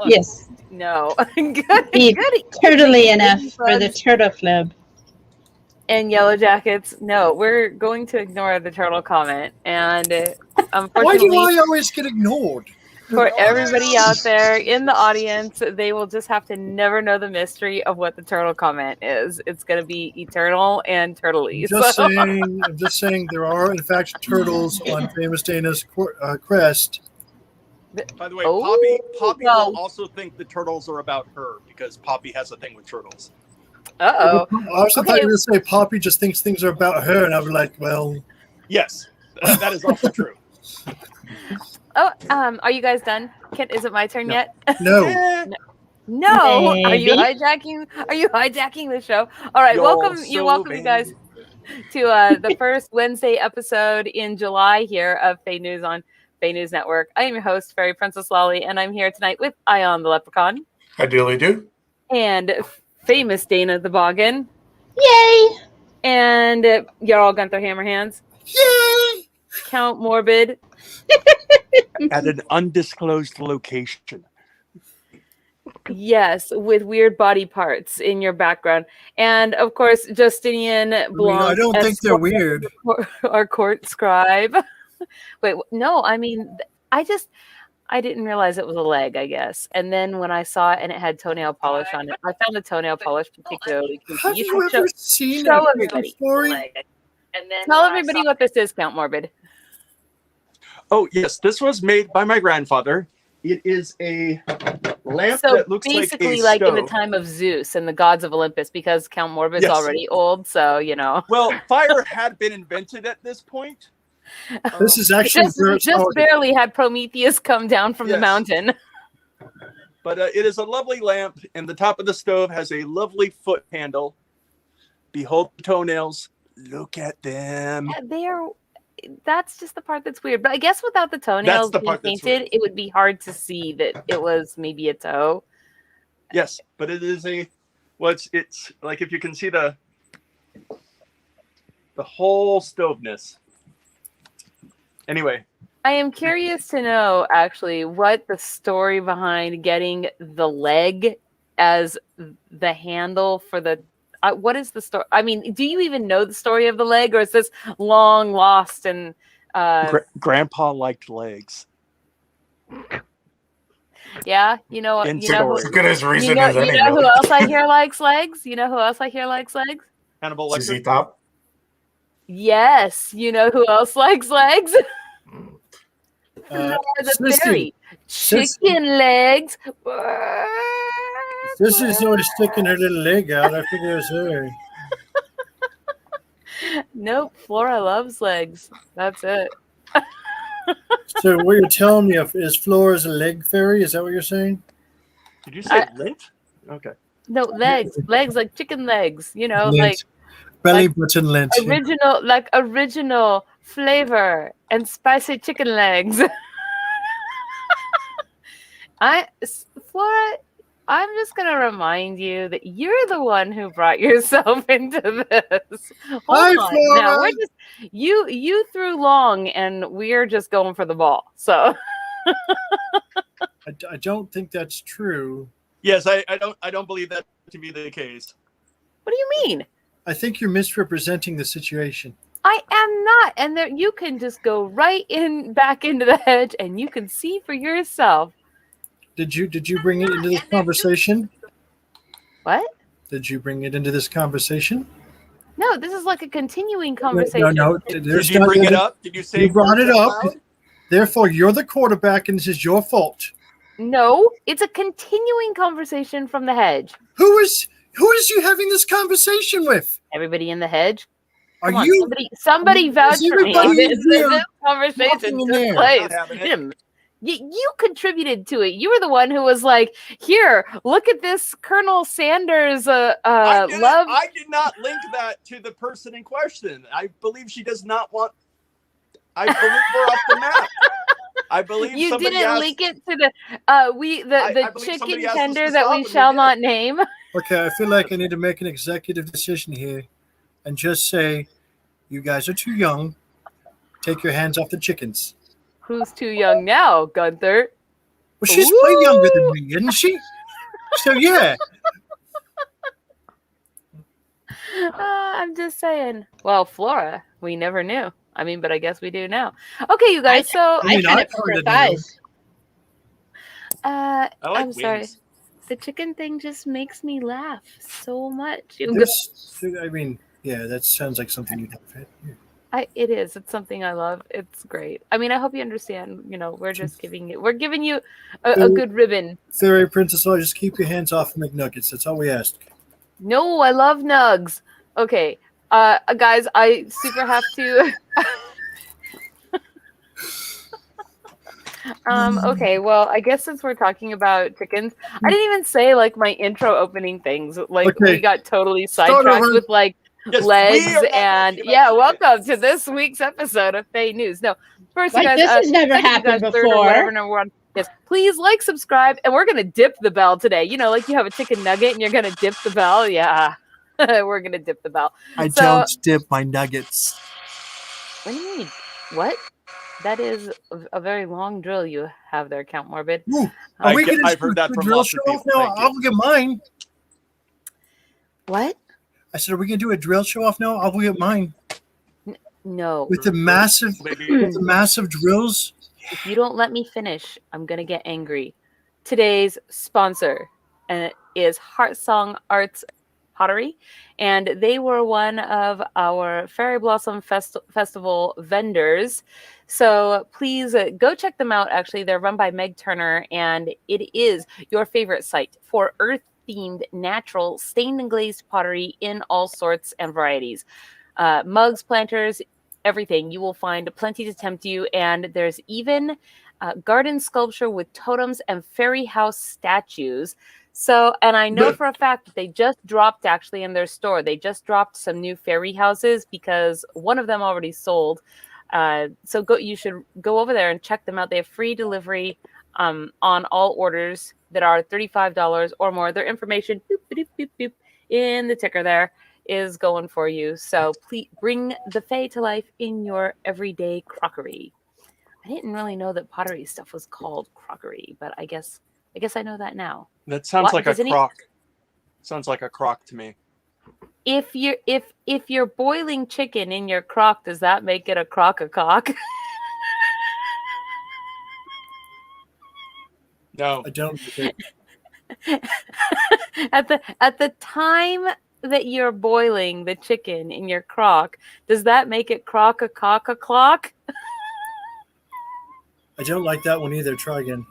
Yes. No. Be Good turtly enough for the turtle club. And Yellow Jackets, no, we're going to ignore the turtle comment. And Why do unfortunately, I always get ignored? for everybody out there in the audience, they will just have to never know the mystery of what the turtle comment is. It's going to be eternal and turtley. I'm just saying there are, in fact, turtles on Famous Dana's crest. By the way, Oh, Poppy well. will also think the turtles are about her because Poppy has a thing with turtles. Uh-oh. I was thought you were going to say Poppy just thinks things are about her, and I was like, well... Yes, that is also true. Oh, are you guys done? Is it my turn yet? No. No. Are Maybe. you hijacking the show? All right, welcome you guys to the first Wednesday episode in July here of FAE News on FAE News Network. I am your host, Ferry Princess Lolly, and I'm here tonight with Ion the Leprechaun. I dearly do. And famous Dana the Boggin. Yay! And Jarl Gunther Hammerhands. Yay! Count Morbid. At an undisclosed location. Yes, with weird body parts in your background. And of course, Justinian Blanc. I don't think they're weird. Our court scribe. Wait, no, I mean, I didn't realize it was a leg, I guess. And then when I saw it and it had toenail polish on it, I found the toenail polish particularly creepy. Have you ever seen show a everybody. story? And then tell everybody what this is, Count Morbid. Oh, yes, this was made by my grandfather. It is a lamp that looks basically like a in the stove. time of Zeus and the gods of Olympus, because Count Morbid's already old, so, you know. Well, fire had been invented at this point. This is actually just barely had Prometheus come down from the mountain. But it is a lovely lamp, and the top of the stove has a lovely foot handle. Behold the toenails. Look at them. Yeah, that's just the part that's weird. But I guess without the toenails being painted, it would be hard to see that it was maybe a toe. Yes, but it is it's like if you can see the whole stoveness. Anyway. I am curious to know, actually, what the story behind getting the leg as the handle for the... what is the story? I mean, do you even know the story of the leg, or is this long lost? And Grandpa liked legs. Yeah, you know what? As good as reason as any. You know who else I hear likes legs? You know who else I hear likes legs? Hannibal Lecter. ZZ Top. Yes, you know who else likes legs? The Ferry. Chicken legs. This is always sticking her little leg out. I figured it was her. Nope, Flora loves legs. That's it. So what you're telling me is Flora's a leg fairy? Is that what you're saying? Did you say lint? Okay. No, legs like chicken legs. You know, lint. like belly button lint. Original flavor and spicy chicken legs. Flora, I'm just going to remind you that you're the one who brought yourself into this. Hold on. Now, we're just you threw long and we're just going for the ball. So I don't think that's true. Yes, I don't believe that to be the case. What do you mean? I think you're misrepresenting the situation. I am not. And there, you can just go right back into the hedge and you can see for yourself. Did you bring it into this conversation? What? Did you bring it into this conversation? No, this is like a continuing conversation. No. Did you bring it up? Did you say you brought it up? Therefore, you're the quarterback, and this is your fault. No, it's a continuing conversation from the hedge. Who is you having this conversation with? Everybody in the hedge. Come on, somebody vouch for me. This conversation took place. You contributed to it. You were the one who was like, "Here, look at this Colonel Sanders love." I did not link that to the person in question. I believe she does not want. I believe we're off the map. I believe you didn't link it to the chicken tender that we shall not name. Okay, I feel like I need to make an executive decision here, and just say, you guys are too young. Take your hands off the chickens. Who's too young now, Gunther? Well, she's way younger than me, isn't she? So yeah. I'm just saying. Well, Flora, we never knew. I mean, but I guess we do now. Okay, you guys. So I kind of I prefer kinda thighs. I like I'm sorry. wings. The chicken thing just makes me laugh so much. I mean, yeah, that sounds like something you'd have. It is. It's something I love. It's great. I mean, I hope you understand. You know, we're giving you a good ribbon. Fairy Princess, just keep your hands off McNuggets. That's all we ask. No, I love nugs. Okay, guys, I super have to. Okay, well, I guess since we're talking about chickens, I didn't even say like my intro opening things. Like we got totally sidetracked with like legs and welcome to this week's episode of FAE News. No, first Like, you guys, this has never second, happened you guys, third, or before. whatever number one. Yes, please like, subscribe, and we're gonna dip the bell today. You know, like you have a chicken nugget and you're gonna dip the bell. Yeah, we're gonna dip the bell. I don't dip my nuggets. What do you mean? What? That is a very long drill you have there, Count Morbid. Ooh, I've heard that from drill lots show of off people. now? Thank you. I'll get mine. What? I said, are we gonna do a drill show off now? I'll get mine No. with the massive drills. If you don't let me finish, I'm gonna get angry. Today's sponsor is Heartsong Arts Pottery, and they were one of our fairyblossom festival vendors. So please go check them out. Actually, they're run by Meg Turner, and it is your favorite site for earth-themed, natural, stained and glazed pottery in all sorts and varieties. Mugs, planters, everything. You will find plenty to tempt you, and there's even garden sculpture with totems and fairy house statues. So, and I know for a fact that they just dropped, actually, in their store, they just dropped some new fairy houses because one of them already sold. So you should go over there and check them out. They have free delivery on all orders that are $35 or more. Their information in the ticker there is going for you. So please bring the Fae to life in your everyday crockery. I didn't really know that pottery stuff was called crockery, but I guess I know that now. That sounds like a crock. Sounds like a crock to me. If you're boiling chicken in your crock, does that make it a crock-a-cock? No, I don't. At the time that you're boiling the chicken in your crock, does that make it crock-a-cock-a-clock? I don't like that one either. Try again.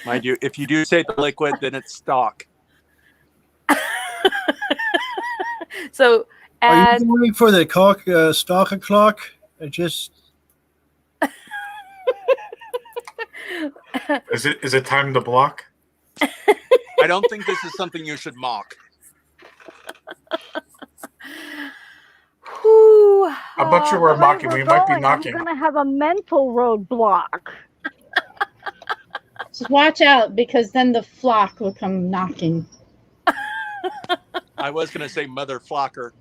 mind you, if you do say the liquid, then it's stock. So are you waiting for the stock o'clock? Just Is it time to block? I don't think this is something you should mock. I'm not sure we're mocking. We might be knocking. I'm going to have a mental roadblock. Just watch out, because then the flock will come knocking. I was going to say mother flocker.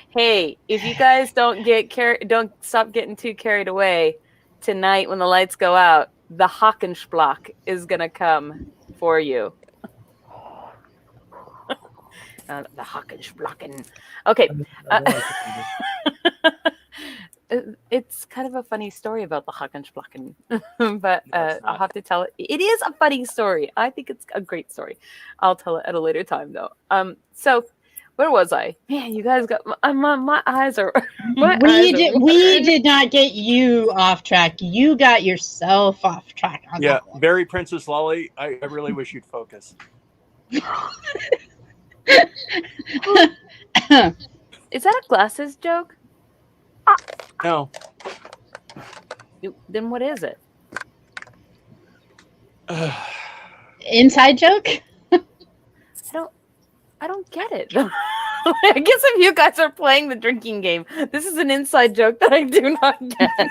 Hey, if you guys don't stop getting too carried away tonight when the lights go out, the Hockenschblock is gonna come for you. The Hockenschblocken. Okay. It's kind of a funny story about the Hockenschblocken, but I'll have to tell it. It is a funny story. I think it's a great story. I'll tell it at a later time, though. So where was I? Man, you guys got my eyes are. We did not get you off track. You got yourself off track. On Yeah, that one. very Princess Lolly. I really wish you'd focus. Is that a glasses joke? No. Then what is it? Inside joke? I don't get it. I guess if you guys are playing the drinking game, this is an inside joke that I do not get.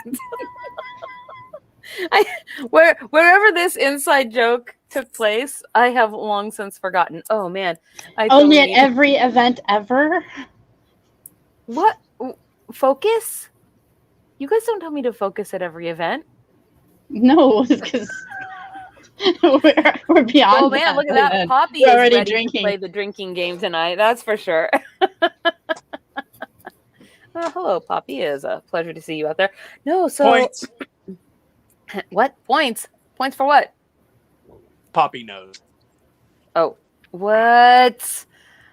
Wherever this inside joke took place, I have long since forgotten. Oh man, Only at every event ever. What? Focus? You guys don't tell me to focus at every event. No, because we're beyond. Oh man, look at that! Poppy We're is already ready drinking. to play the drinking game tonight. That's for sure. Oh, hello, Poppy. It is a pleasure to see you out there. No, so Points. What points? Points for what? Poppy knows. Oh, what?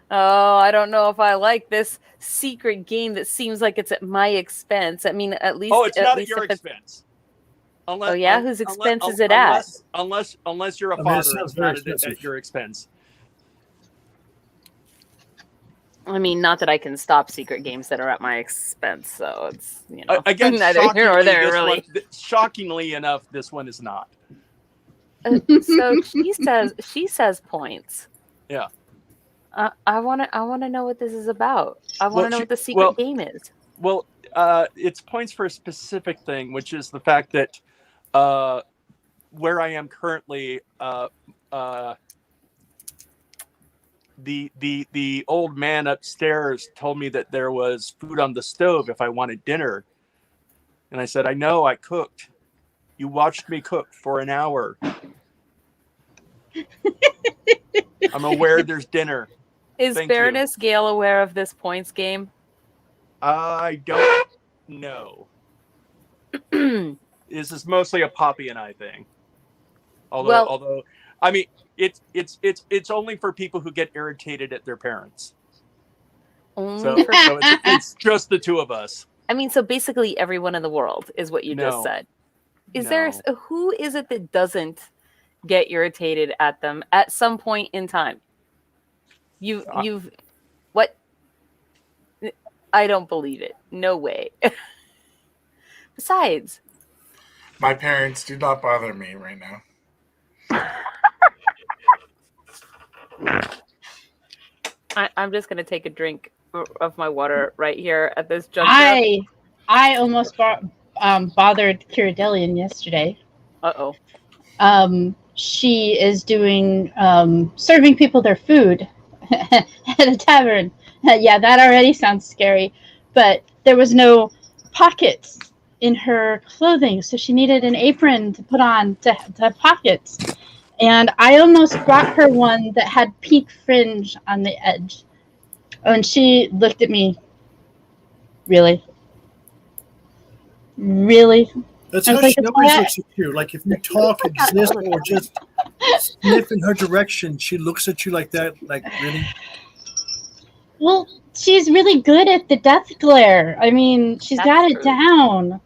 Oh, I don't know if I like this secret game that seems like it's at my expense. I mean, at least. Oh, it's not at least your if it's- expense. Unless, Oh yeah, whose expense is it at? Unless you're a I mean, it father, sounds it's very not at expensive. your expense. I mean, not that I can stop secret games that are at my expense, so it's Again, neither here nor there, really. Shockingly enough, this one is not. So she says points. Yeah. I want to know what this is about. I want to know what the secret game is. Well, it's points for a specific thing, which is the fact that where I am currently, the old man upstairs told me that there was food on the stove if I wanted dinner, and I said, I know, I cooked. You watched me cook for an hour. I'm aware there's dinner. Is Thank Baroness Gale aware of this points game? I don't know. This is mostly a Poppy and I thing. Although, I mean, it's only for people who get irritated at their parents. So it's just the two of us. I mean, so basically everyone in the world is what you just said. Who is it that doesn't get irritated at them at some point in time? You've what? I don't believe it. No way. Besides, my parents do not bother me right now. I'm just gonna take a drink of my water right here at this juncture. I almost bothered Kiradelian yesterday. She is doing serving people their food at a tavern. Yeah, that already sounds scary. But there was no pockets in her clothing, so she needed an apron to put on to have pockets. And I almost brought her one that had pink fringe on the edge. And she looked at me. Really? Really? That's how she always looks at you. Like if you talk, exist, or just sniff in her direction, she looks at you like that. Like, really? Well, she's really good at the death glare. I mean, she's got it down.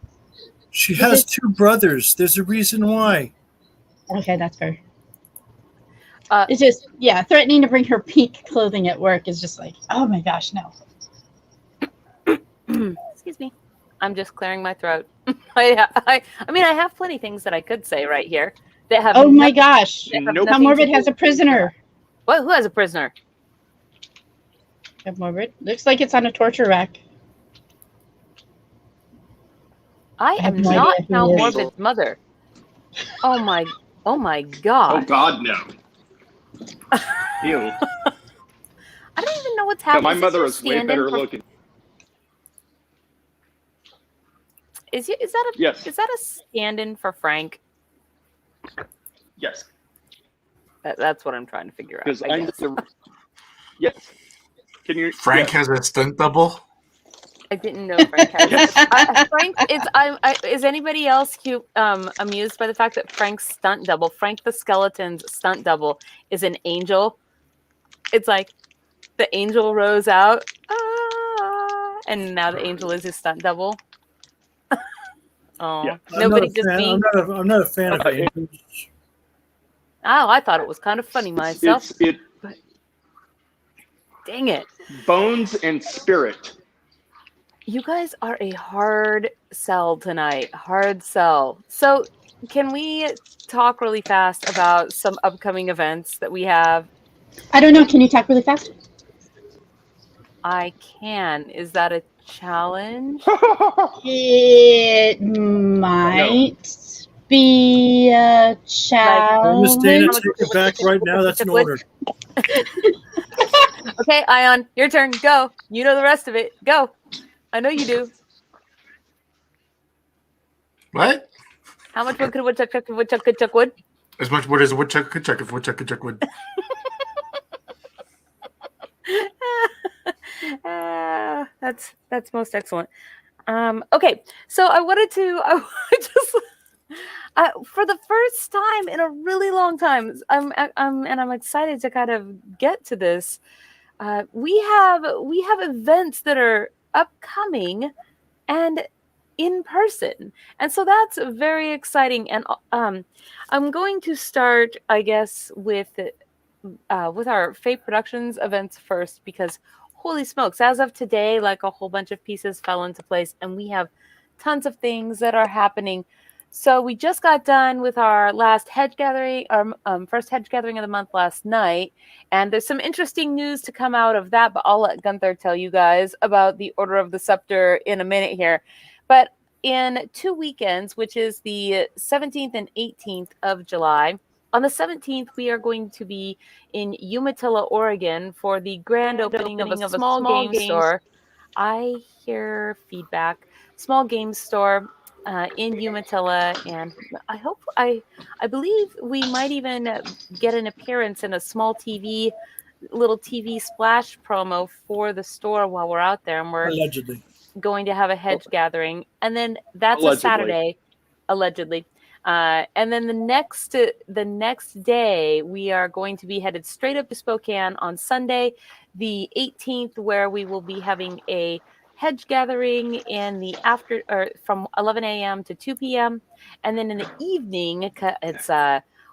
She has two brothers. There's a reason why. Okay, that's fair. It's just, threatening to bring her pink clothing at work is just like, oh my gosh, no. Excuse me. I'm just clearing my throat. I mean, I have plenty of things that I could say right here that have. Oh my gosh! How Morbid has a prisoner. What? Who has a prisoner? Morbid. Looks like it's on a torture rack. I am not How Morbid's mother. Oh my god. Oh god, no. Ew. I don't even know what's happening. My mother is way better looking. Is that a stand-in for Frank? Yes. That's what I'm trying to figure out. Yes. Can you? Frank has a stunt double. I didn't know Frank had. Frank is anybody else amused by the fact that Frank's stunt double, Frank the Skeleton's stunt double, is an angel? It's like the angel rose out, and now the angel is his stunt double. Oh, yeah. Nobody just me. I'm not a fan of angels. Oh, I thought it was kind of funny myself. Dang it. Bones and spirit. You guys are a hard sell tonight. Hard sell. So can we talk really fast about some upcoming events that we have? I don't know. Can you talk really fast? I can. Is that a challenge? It might be a challenge. Take it back right now. That's an order. Okay, Ion, your turn. Go. You know the rest of it. Go. I know you do. What? How much wood could a woodchuck chuck if a woodchuck could chuck wood? As much wood as a woodchuck could chuck if a woodchuck could chuck wood. That's most excellent. Okay, so I wanted just for the first time in a really long time, I'm excited to kind of get to this. We have events that are upcoming and in person, and so that's very exciting. And I'm going to start, I guess, with our FAE Productions events first, because holy smokes, as of today, like a whole bunch of pieces fell into place and we have tons of things that are happening. So we just got done with our last hedge gathering, our first hedge gathering of the month last night. And there's some interesting news to come out of that, but I'll let Gunther tell you guys about the Order of the Scepter in a minute here. But in 2 weekends, which is the 17th and 18th of July, on the 17th, we are going to be in Umatilla, Oregon for the grand opening of a small game store. I hear feedback. Small game store in Umatilla, and I believe we might even get an appearance in a small little TV splash promo for the store while we're out there, and we're Allegedly going to have a hedge gathering, and then that's a Saturday, allegedly. And then the next day, we are going to be headed straight up to Spokane on Sunday, the 18th, where we will be having a hedge gathering in the from 11 a.m. to 2 p.m. And then in the evening, it's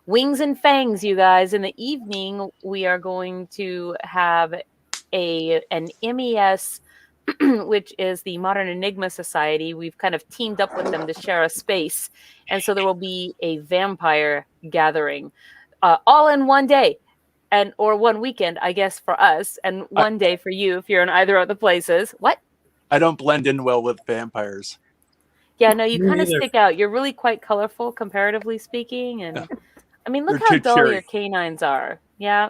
Wings and Fangs, you guys. In the evening, we are going to have an MES, which is the Modern Enigma Society. We've kind of teamed up with them to share a space. And so there will be a vampire gathering all in one day or one weekend, I guess, for us, and one day for you if you're in either of the places. What? I don't blend in well with vampires. Yeah, no, you kind of stick out. You're really quite colorful, comparatively speaking. And I mean, look how dull your canines are. Yeah.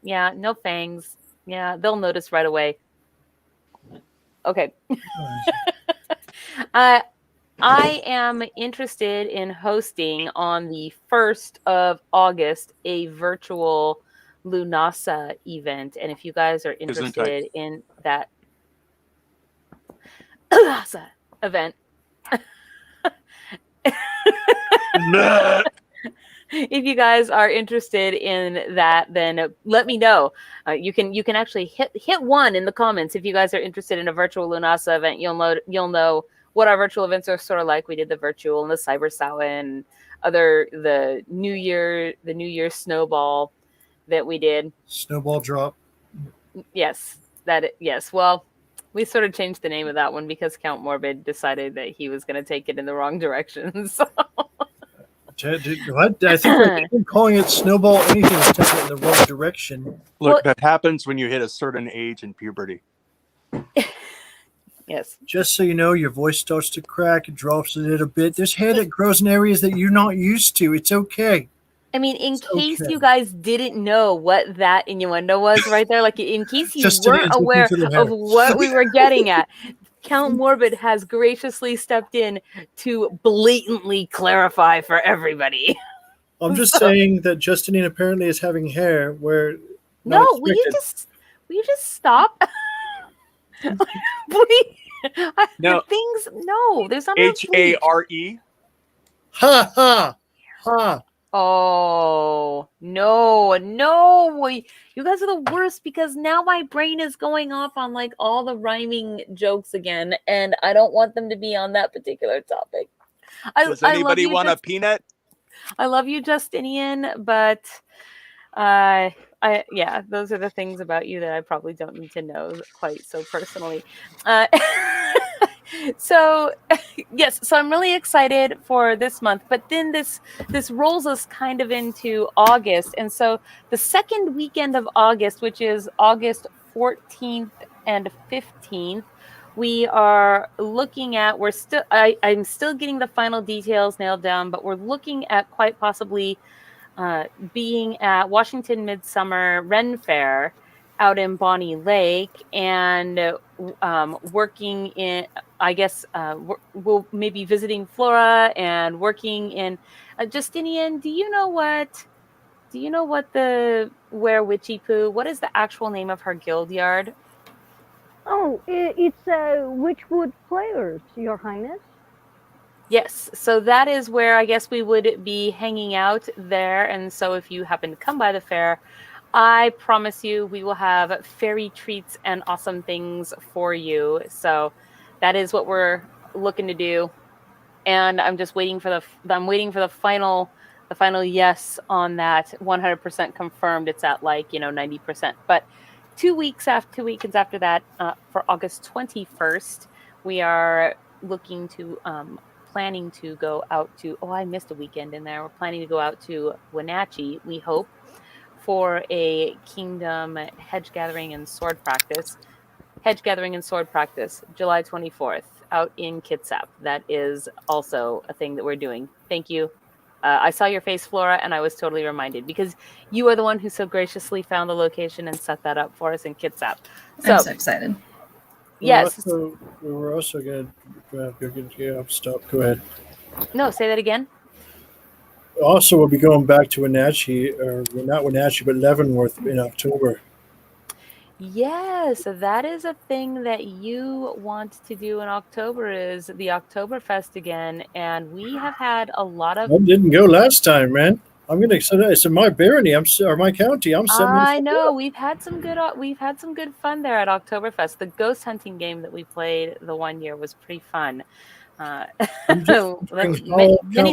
Yeah, no fangs. Yeah, they'll notice right away. Okay. I am interested in hosting on the 1st of August a virtual Lunasa event. And if you guys are interested in that Lunasa event, if you guys are interested in that, then let me know. You can actually hit 1 in the comments if you guys are interested in a virtual Lunasa event. You'll know what our virtual events are sort of like. We did the virtual and the Cyber Samhain, the New Year snowball that we did. Snowball drop. Yes, yes. Well, we sort of changed the name of that one because Count Morbid decided that he was going to take it in the wrong direction. So. What? I think I've been calling it snowball anything that's taking it in the wrong direction. Look, that happens when you hit a certain age in puberty. Yes. Just so you know, your voice starts to crack, it drops a little bit. There's hair that grows in areas that you're not used to. It's okay. I mean, in case you guys didn't know what that innuendo was right there, like in case you weren't aware of what we were getting at, Count Morbid has graciously stepped in to blatantly clarify for everybody. I'm just saying that Justinian apparently is having hair where no, will you just stop? Please. No. There's not Hare. Ha ha ha. Oh, no. You guys are the worst because now my brain is going off on like all the rhyming jokes again, and I don't want them to be on that particular topic. Does anybody want a peanut? I love you, Justinian, but those are the things about you that I probably don't need to know quite so personally. So yes, so I'm really excited for this month, but then this rolls us kind of into August. And so the second weekend of August, which is August 14th and 15th, we are looking at, I'm still getting the final details nailed down, but we're looking at quite possibly being at Washington Midsummer Ren Fair out in Bonnie Lake and working in, I guess, we'll maybe visiting Flora and working in Justinian. Do you know what where Witchy Poo? What is the actual name of her guild yard? Oh, it's Witchwood Players, Your Highness. Yes, so that is where I guess we would be hanging out there. And so if you happen to come by the fair, I promise you we will have fairy treats and awesome things for you. So that is what we're looking to do. And I'm just waiting for the final yes on that. 100% confirmed. It's at 90%. But 2 weekends after that, for August 21st, we are looking to planning to go out to, I missed a weekend in there. We're planning to go out to Wenatchee, we hope, for a kingdom hedge gathering and sword practice, July 24th, out in Kitsap. That is also a thing that we're doing. Thank you. I saw your face, Flora, and I was totally reminded because you are the one who so graciously found the location and set that up for us in Kitsap. I'm so excited. Yes. We're also going to stop. Go ahead. No, say that again. Also, we'll be going back to Wenatchee, or not Wenatchee, but Leavenworth in October. Yes, that is a thing that you want to do in October, is the Oktoberfest again. And we have had a lot of... I didn't go last time, man. I'm going to say it's in my barony, or my county. I know we've had some good fun there at Oktoberfest. The ghost hunting game that we played the one year was pretty fun. Many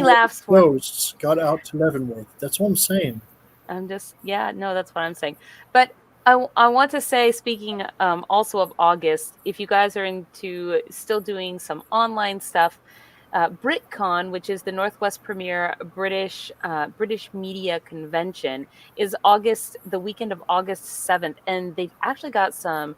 laughs. Ghosts got out to Leavenworth. That's what I'm saying. That's what I'm saying. But I want to say, speaking also of August, if you guys are into still doing some online stuff, BritCon, which is the Northwest Premier British Media Convention, is the weekend of August 7th, and they've actually got some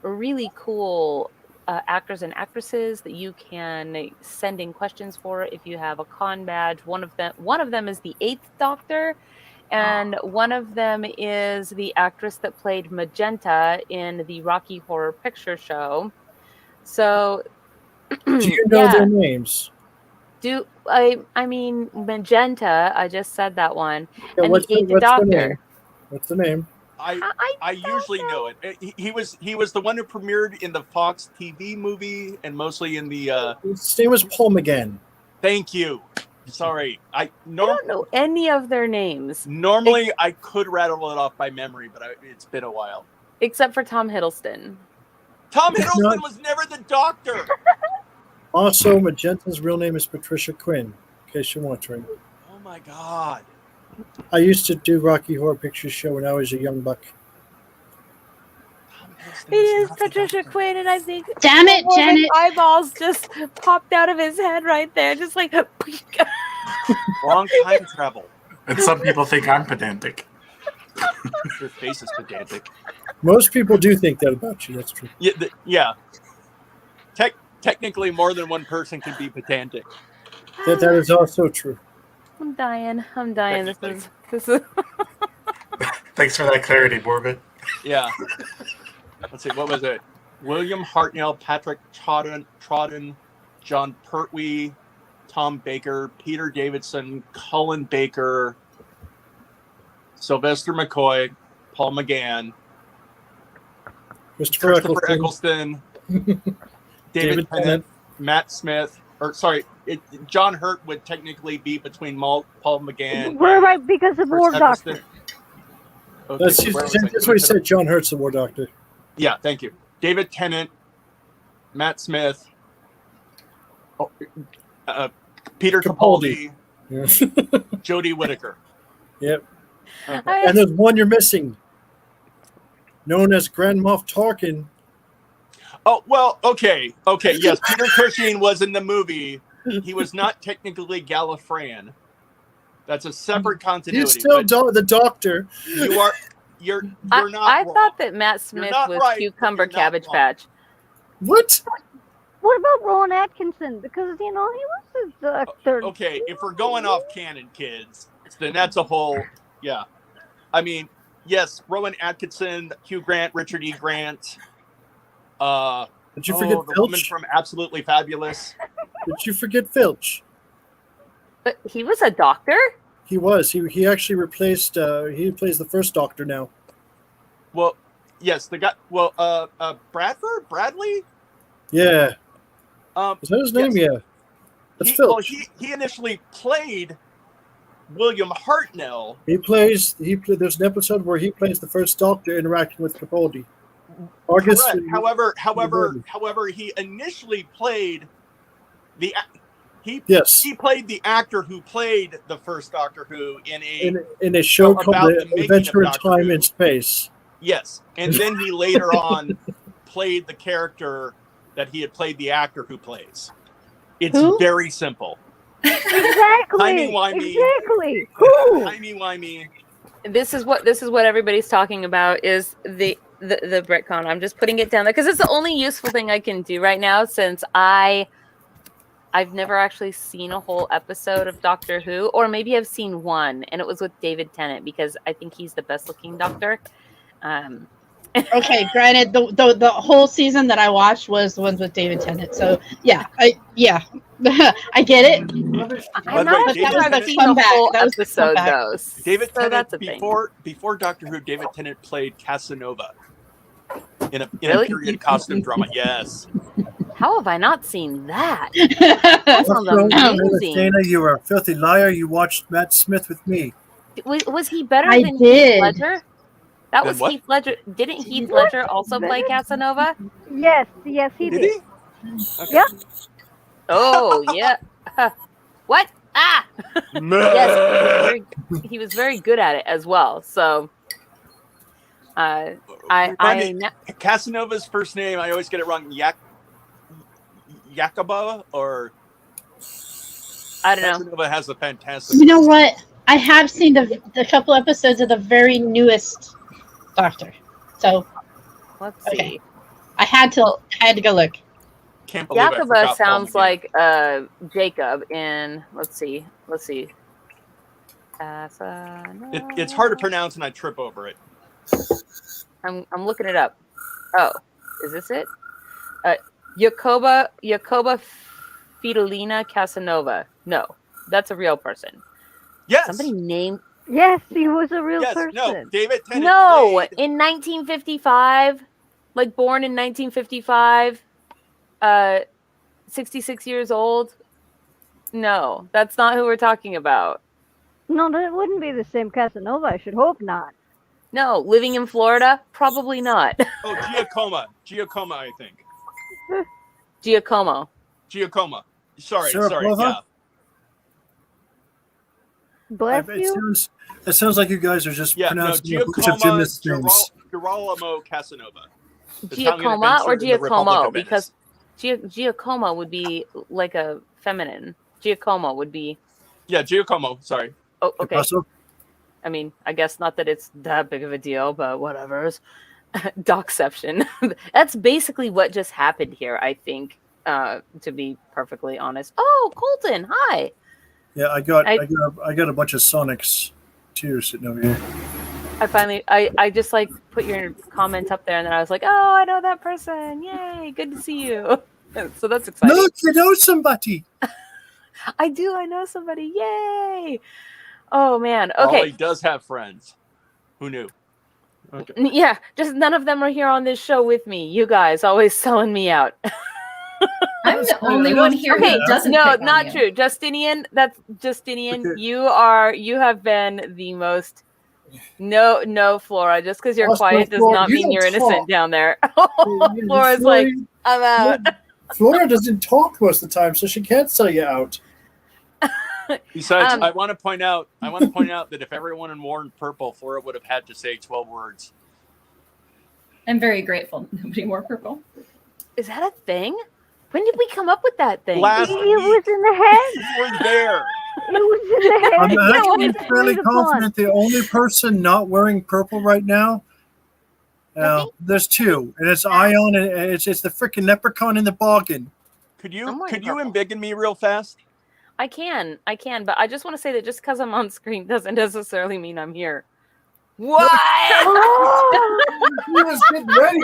really cool actors and actresses that you can send in questions for if you have a con badge. One of them is the 8th Doctor, and one of them is the actress that played Magenta in the Rocky Horror Picture Show. So, do you know their names? I mean Magenta? I just said that one. Yeah, and the 8th Doctor. What's the name? I usually know it. He was the one who premiered in the Fox TV movie and mostly in the. His name was Paul McGann. Thank you. Sorry, I don't know any of their names. Normally, I could rattle it off by memory, but it's been a while. Except for Tom Hiddleston. Tom Hiddleston was never the Doctor. Also, Magenta's real name is Patricia Quinn, in case you're wondering. Oh my God. I used to do Rocky Horror Picture Show when I was a young buck. It is Patricia Quinn, and I think... Damn it, Janet! Eyeballs just popped out of his head right there, just like... Wrong time travel. And some people think I'm pedantic. Your face is pedantic. Most people do think that about you. That's true. Yeah. Technically, more than one person can be pedantic. That is also true. I'm dying. This is... Thanks for that clarity, Morbid. Yeah. Let's see, what was it? William Hartnell, Patrick Trodden, John Pertwee, Tom Baker, Peter Davidson, Cullen Baker, Sylvester McCoy, Paul McGann, Christopher Eccleston, David Tennant, Matt Smith, John Hurt would technically be between Paul McGann. We're right because of War Doctor. Okay, that's what he said. John Hurt's the War Doctor. Yeah, thank you. David Tennant, Matt Smith, Peter Capaldi, yeah. Jodie Whittaker. Yep. Okay. And there's one you're missing, known as Grand Moff Tarkin. Oh, well, okay. Yes, Peter Cushing was in the movie. He was not technically Gallifreyan. That's a separate continuity. He's still the Doctor. You're not I wrong. Thought that Matt Smith was right, Cucumber Cabbage Patch. What? What about Ron Atkinson? Because, he was the Doctor. Okay, if we're going off canon, kids, then that's a whole... Yeah. I mean, Yes, Rowan Atkinson, Hugh Grant, Richard E. Grant. Did you forget the woman Filch? from Absolutely Fabulous? Did you forget Filch? But he was a doctor? He was. He actually replaced. He plays the first Doctor now. Well, yes, the guy. Well, Bradley. Yeah. Is that his name? Yes. Yeah. That's Filch. He initially played William Hartnell. There's an episode where he plays the first Doctor interacting with Capaldi. Correct. However, he initially played he played the actor who played the first Doctor Who in a show called The Adventure in Doctor Time Who. and Space. Yes, and then he later on played the character that he had played the actor who plays. It's very simple. Exactly. Timey-wimey. Exactly. Who? Timey-wimey. This is what everybody's talking about is the Britcon. I'm just putting it down there because it's the only useful thing I can do right now since I've never actually seen a whole episode of Doctor Who, or maybe I've seen one, and it was with David Tennant because I think he's the best looking Doctor. Okay, granted, the whole season that I watched was the ones with David Tennant. So I get it. I'm not sure I've seen the whole episode though. David so Tennant that's a thing. before Doctor Who, David Tennant played Casanova in a Really? period costume drama. Yes. How have I not seen that? That That sounds amazing. Dana, you are a filthy liar. You watched Matt Smith with me. Was he better I than did. Heath Ledger? That Then was what? Heath Ledger. Didn't Heath Ledger also play Casanova? Yes, he Did did. he? Okay. Yeah. Oh yeah. What? Ah. Yes, he was very good at it as well. So, Casanova's first name, I always get it wrong. Yakoba or I don't know. Casanova has a fantastic. You know what? I have seen the couple episodes of the very newest Doctor. So Let's Okay. see. I had to go look. Can't believe I Yakoba forgot Paul sounds McGann. like Jacob in. Let's see. It's hard to pronounce and I trip over it. I'm looking it up. Oh, is this it? Jacoba Fidolina Casanova. No, that's a real person. Yes. Somebody named. Yes, he was a real Yes. person. No. David Tennant. No, played- in 1955, like born in 1955, 66 years old. No, that's not who we're talking about. No, that wouldn't be the same Casanova. I should hope not. No, living in Florida? Probably not. Oh, Giacomo, I think. Giacomo. Sorry. Sharapova? Yeah. Bless you. It sounds like you guys are just Yeah. No, pronouncing a bunch of Giacomo gymnast names. Girolamo Casanova. Giacomo or Giacomo? Because Because Giacomo would be like a feminine. Giacomo would be. yeah, Giacomo. Sorry. Oh, okay. Also, I mean, I guess not that it's that big of a deal, but whatever's. Docception. That's basically what just happened here, I think, to be perfectly honest. Oh, Colton, hi. yeah, I got a bunch of Sonics too sitting over here. I just like put your comment up there and then I was like, oh, I know that person. Yay, good to see you. So that's exciting. Look, you know somebody. I do, I know somebody. Yay. Oh man. Okay. Ollie does have friends. Who knew? Okay. Yeah, just none of them are here on this show with me. You guys always selling me out. I'm the only one here Okay, who doesn't. no, pick on not you. true. Justinian, that's Justinian. Okay. You have been the most. No, Flora. Just because you're Also, quiet does Flora, not you mean don't you're innocent talk. down there. Yeah, Flora's Flora- like, I'm out. Flora doesn't talk most of the time, so she can't sell you out. Besides, I want to point out that if everyone in War and Purple, Flora would have had to say 12 words. I'm very grateful. Nobody more purple. Is that a thing? When did we come up with that thing? It Last was in the head. You were there. It was in the head. I'm It actually was fairly agreed upon. confident the only person not wearing purple right now. There's two, and it's Ion, and it's the freaking leprechaun in the boggin. Could I'm you wearing purple. embiggen me real fast? I can, but I just want to say that just because I'm on screen doesn't necessarily mean I'm here. What? He was getting ready.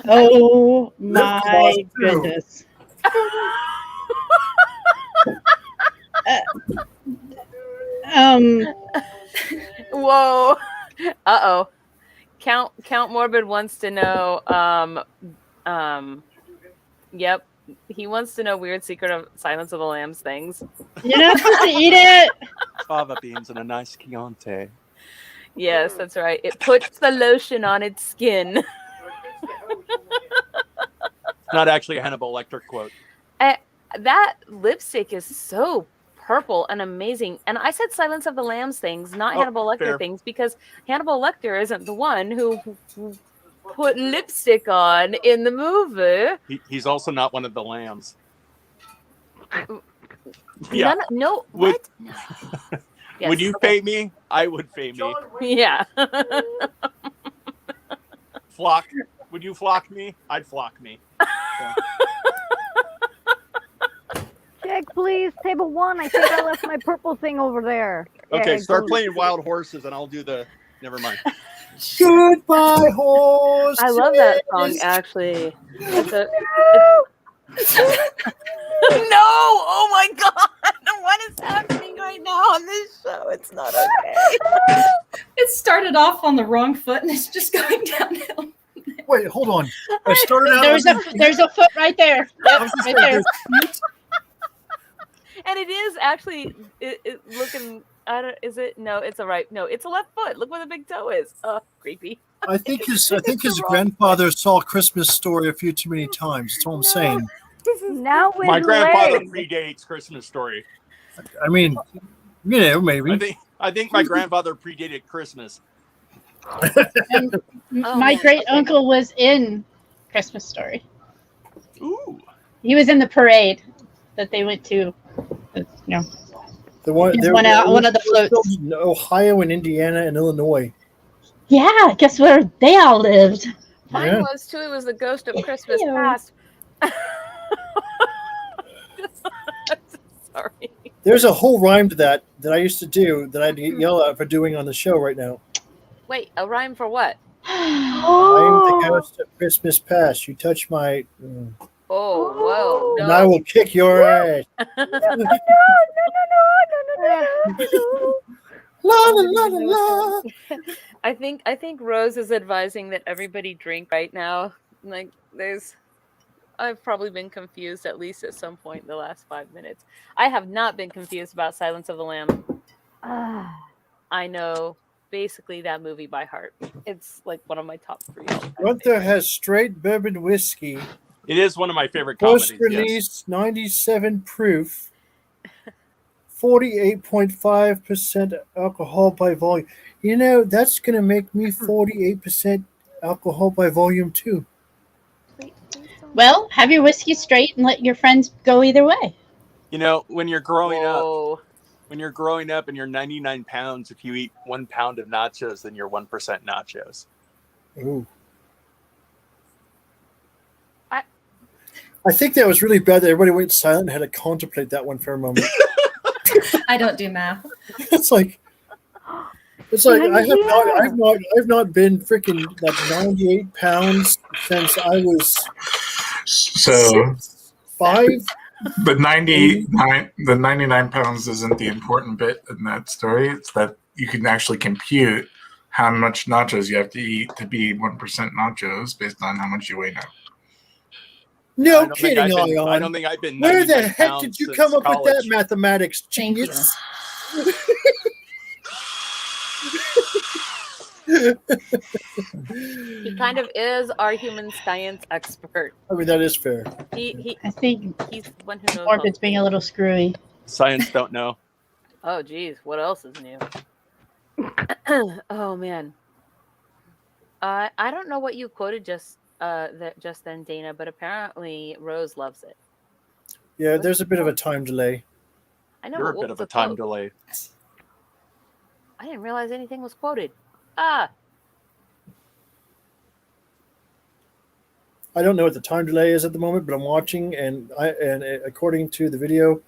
Oh Lip my gloss, too. goodness. Whoa. Uh-oh. Count Morbid wants to know yep. He wants to know weird secret of Silence of the Lambs things. You're not supposed to eat it. Fava beans and a nice Chianti. Yes, that's right. It puts the lotion on its skin. Not actually a Hannibal Lecter quote. That lipstick is so purple and amazing. And I said Silence of the Lambs things, not Hannibal Lecter fair. things, because Hannibal Lecter isn't the one who put lipstick on in the movie. He's also not one of the lambs. Yeah. No. Would, What? No. Yes, would you okay. FAE me? I would FAE me. Yeah. Flock. Would you flock me? I'd flock me. Yeah. Check, please. Table 1. I think I left my purple thing over there. Okay, Yeah, start go- playing Wild Horses and I'll do the... Never mind. Goodbye, horse. I love that song, actually. It's a... No! Oh my god! What is happening right now on this show? It's not okay. It started off on the wrong foot and it's just going downhill. Wait, hold on. I started out. There's a foot right there. I Yep, was just right saying, there. there's- And it is actually it looking. I don't. Is it? No, it's a right. No, it's a left foot. Look where the big toe is. Oh, creepy. I think his grandfather saw Christmas Story a few too many times. That's all I'm saying. Now with My grandfather legs. predates Christmas Story. I mean, you know, maybe. I think my grandfather predated Christmas. And Oh, my man. great uncle was in Christmas Story. Ooh. He was in the parade that they went to. You know, The one, He's there- one out- one of the there were floats. filmed in Ohio and Indiana and Illinois. yeah. Guess where they all lived? Mine Yeah. was too. It was the Ghost of Christmas Ew. Past. Sorry. There's a whole rhyme to that I used to do that I'd get yelled at for doing on the show right now. Wait, a rhyme for what? I'm Oh. the ghost of Christmas past. You touch my, Oh, whoa! and I will kick your ass. No. La la la la la. I think Rose is advising that everybody drink right now. Like, I've probably been confused at least at some point in the last 5 minutes. I have not been confused about Silence of the Lamb. I know basically that movie by heart. It's like one of my top 3. Gunther has straight bourbon whiskey. It is one of my favorite comedies. Post release 97 proof. 48.5% alcohol by volume. You know, that's going to make me 48% alcohol by volume too. Well, have your whiskey straight and let your friends go either way. You know, when you're growing up, Whoa. and you're 99 pounds, if you eat 1 pound of nachos, then you're 1% nachos. Ooh. I think that was really bad that everybody went silent and had to contemplate that one for a moment. I don't do math. It's like I've not been freaking like 98 pounds since I was So 5. the 99 pounds isn't the important bit in that story. It's that you can actually compute how much nachos you have to eat to be 1% nachos based on how much you weigh now. No I don't think kidding, I've been- Ion. I don't think I've been. Where the 99 heck pounds did you since come up with that college. mathematics, Thank you. genius? He kind of is our human science expert. I mean, that is fair. I think He's the one who knows. Morbid's being a little screwy. Science don't know. Oh, geez, what else is new? Oh man, I don't know what you quoted just then, Dana, but apparently Rose loves it. Yeah, there's a bit of a time delay. I know. You're a but what bit was of a the time quote? delay. I didn't realize anything was quoted. Ah, I don't know what the time delay is at the moment, but I'm watching, and according to the video,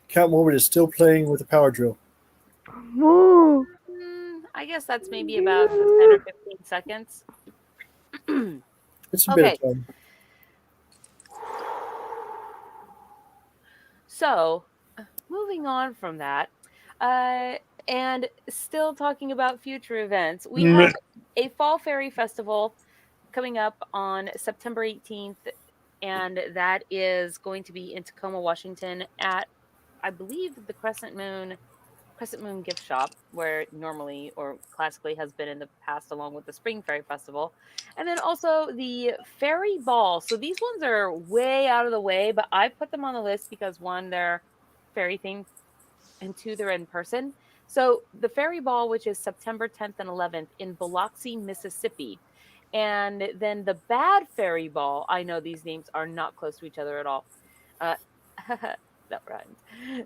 Count Morbid is still playing with the power drill. Ooh. I guess that's maybe about 10 or 15 seconds. It's a bit Okay. of time. So, moving on from that, and still talking about future events, we have a Fall Fairy Festival coming up on September 18th, and that is going to be in Tacoma, Washington at, I believe, the Crescent Moon gift shop, where normally or classically has been in the past, along with the Spring Fairy Festival. And then also the Fairy Ball. So these ones are way out of the way, but I put them on the list because one, they're fairy themed, and two, they're in person. So the Fairy Ball, which is September 10th and 11th in Biloxi, Mississippi. And then the Bad Fairy Ball, I know these names are not close to each other at all. That rhymes.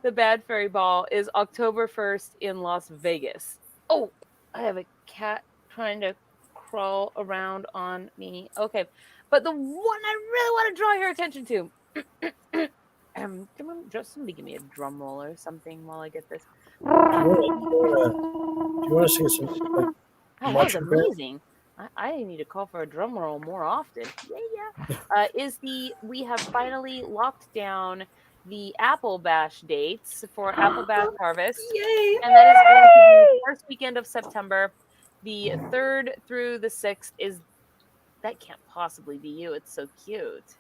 The Bad Fairy Ball is October 1st in Las Vegas. Oh, I have a cat trying to crawl around on me. Okay, but the one I really want to draw your attention to. Just somebody give me a drum roll or something while I get this. Do you want to see some? Like, that was amazing. I need to call for a drum roll more often. Yeah. We have finally locked down the Applebash dates for Applebash Harvest. Yay! And that is going to be the first weekend of September. The 3rd through the 6th is... That can't possibly be you. It's so cute.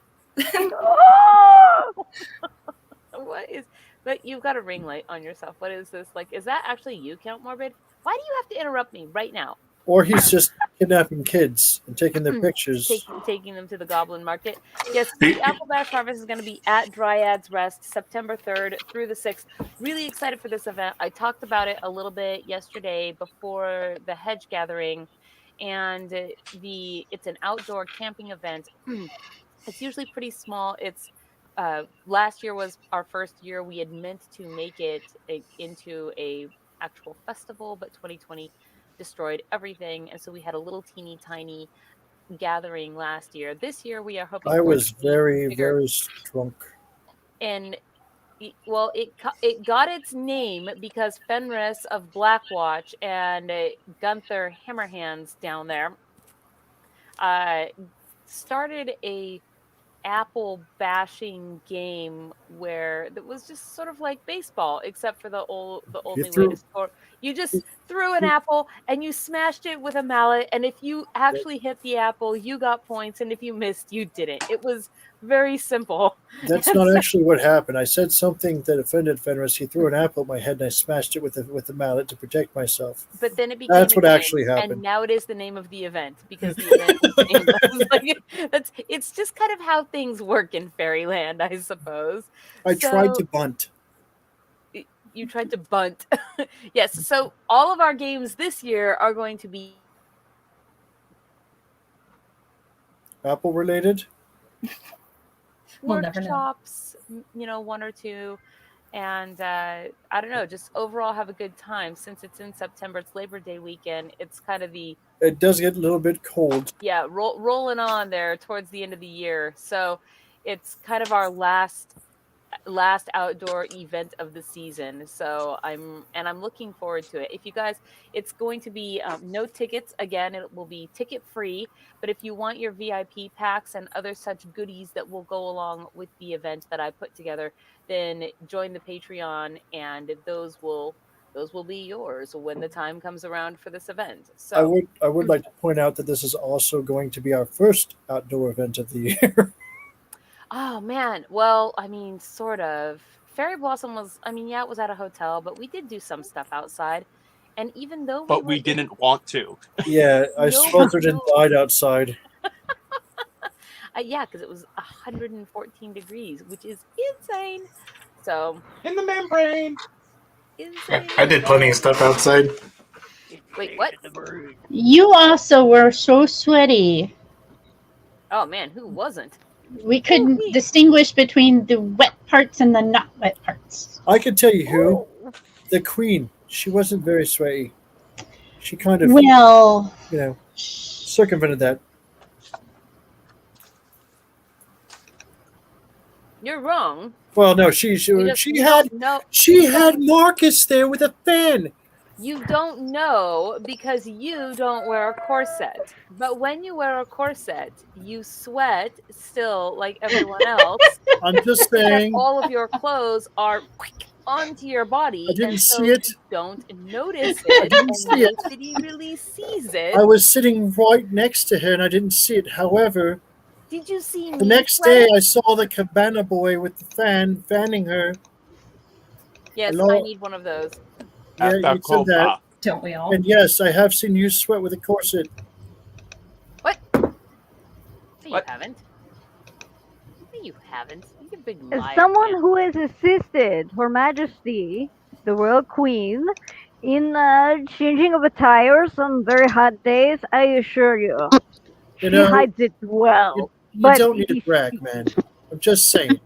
What is... But you've got a ring light on yourself. What is this? Like, is that actually you, Count Morbid? Why do you have to interrupt me right now? Or he's just kidnapping kids and taking their pictures. Taking them to the Goblin Market. Yes, the Applebash Harvest is going to be at Dryad's Rest, September 3rd through the 6th. Really excited for this event. I talked about it a little bit yesterday before the hedge gathering, and it's an outdoor camping event. It's usually pretty small. It's last year was our first year. We had meant to make it into a actual festival, but 2020 destroyed everything, and so we had a little teeny tiny gathering last year. This year we are hoping. I was very drunk, and well, it got its name because Fenris of Blackwatch and Gunther Hammerhands down there started a apple bashing game where it was just sort of like baseball, except for the only way to score. You just threw an apple and you smashed it with a mallet, and if you actually hit the apple, you got points, and if you missed, you didn't. It was very simple. That's not actually what happened. I said something that offended Fenris. He threw an apple at my head, and I smashed it with the mallet to protect myself. But then it became that's what actually happened. And now it is the name of the event because the event is named. It's just kind of how things work in Fairyland, I suppose. I tried to bunt. You tried to bunt. Yes, so all of our games this year are going to be Apple related. We'll never know. Workshops, one or two, and I don't know, just overall have a good time. Since it's in September, it's Labor Day weekend. It's kind of it does get a little bit cold. Yeah, rolling on there towards the end of the year. So it's kind of our last outdoor event of the season. So I'm looking forward to it. If you guys, it's going to be no tickets. Again, it will be ticket free. But if you want your VIP packs and other such goodies that will go along with the event that I put together, then join the Patreon, and those will be yours when the time comes around for this event. So I would like to point out that this is also going to be our first outdoor event of the year. Oh man, well, I mean, sort of. Fairyblossom was, it was at a hotel, but we did do some stuff outside. And even though we didn't want to. Yeah, I sweltered and died outside. Yeah, because it was 114 degrees, which is insane. So in the membrane. Insane. I did plenty of stuff outside. Wait, what? You also were so sweaty. Oh man, who wasn't? We couldn't distinguish between the wet parts and the not wet parts. I can tell you who. The Queen. She wasn't very sweaty. She kind of, circumvented that. You're wrong. Well, no, she had Marcus there with a fan. You don't know because you don't wear a corset. But when you wear a corset, you sweat still like everyone else. I'm just Except saying. all of your clothes are onto your body. I didn't and so see it. You don't notice it. didn't and see it. nobody really sees it. I was sitting right next to her and I didn't see it. However, Did you see me? the next day I saw the cabana boy with the fan fanning her. Yes, Hello? I need one of those. Yeah, you said that. Don't we all? And yes, I have seen you sweat with a corset. What? No, you What? haven't. No, you haven't. You're a big As liar. someone who has assisted Her Majesty, the Royal Queen, in changing of attires on very hot days, I assure you, she You know, hides it well. You But don't need to brag, man. I'm just saying.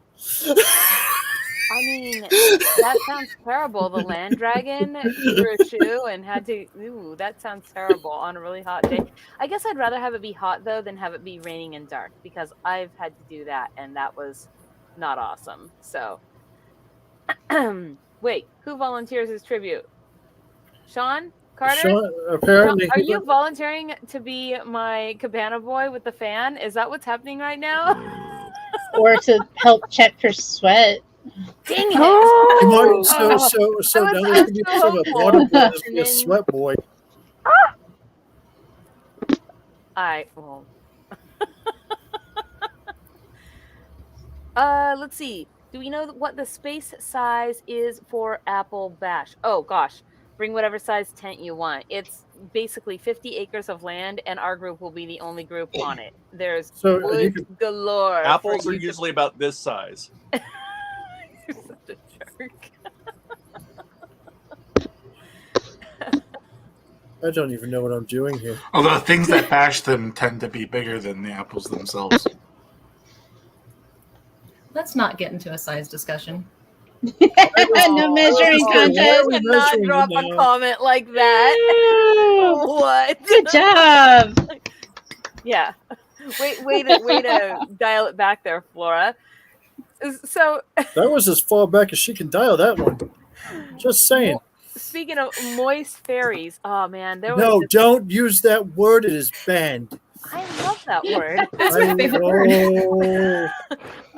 I mean, that sounds terrible. The land dragon threw a shoe and had to. Ooh, that sounds terrible on a really hot day. I guess I'd rather have it be hot though than have it be raining and dark because I've had to do that and that was not awesome. So, wait, who volunteers as tribute? Sean Carter? Sean, apparently, Are you volunteering to be my cabana boy with the fan? Is that what's happening right now? Or to help check for sweat. Dang it! so now I was there's gonna be so sort of a hopeful. water boy, there's gonna be a And then- sweat boy. Well. Let's see. Do we know what the space size is for Applebash? Oh gosh, bring whatever size tent you want. It's basically 50 acres of land, and our group will be the only group on it. There's So, you wood could- galore. for Apples are you to- usually about this size. You're such a jerk. I don't even know what I'm doing here. Although things that bash them tend to be bigger than the apples themselves. Let's not get into a size discussion. No measuring Oh, contest. why are we I cannot measuring drop it a now? comment like that. Ew. What? Good job. Yeah. Way to dial it back there, Flora. So, That was as far back as she can dial that one. Just saying. speaking of moist fairies, oh man, there was No, this- don't use that word. It is banned. I love that word. That's my favorite word. Oh.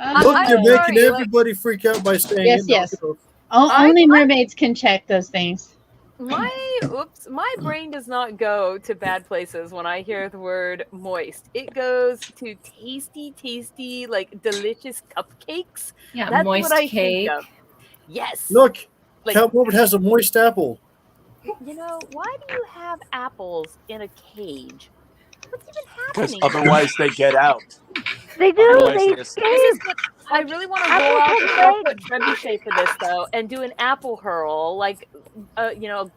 I'm Look, you're sorry, making like- everybody freak out by saying Yes, it. yes. No, Only mermaids can check those things. My brain does not go to bad places when I hear the word moist. It goes to tasty, like delicious cupcakes. Yeah, That's moist what I cake. think of. Yes. Look, Like- Catwoman has a moist apple. You know, why do you have apples in a cage? What's even Because happening? otherwise they get out. they do. Otherwise They they escape. escape. I really want to Apple roll out the cake. 4-foot trebuchet for this though, and do an apple hurl, like,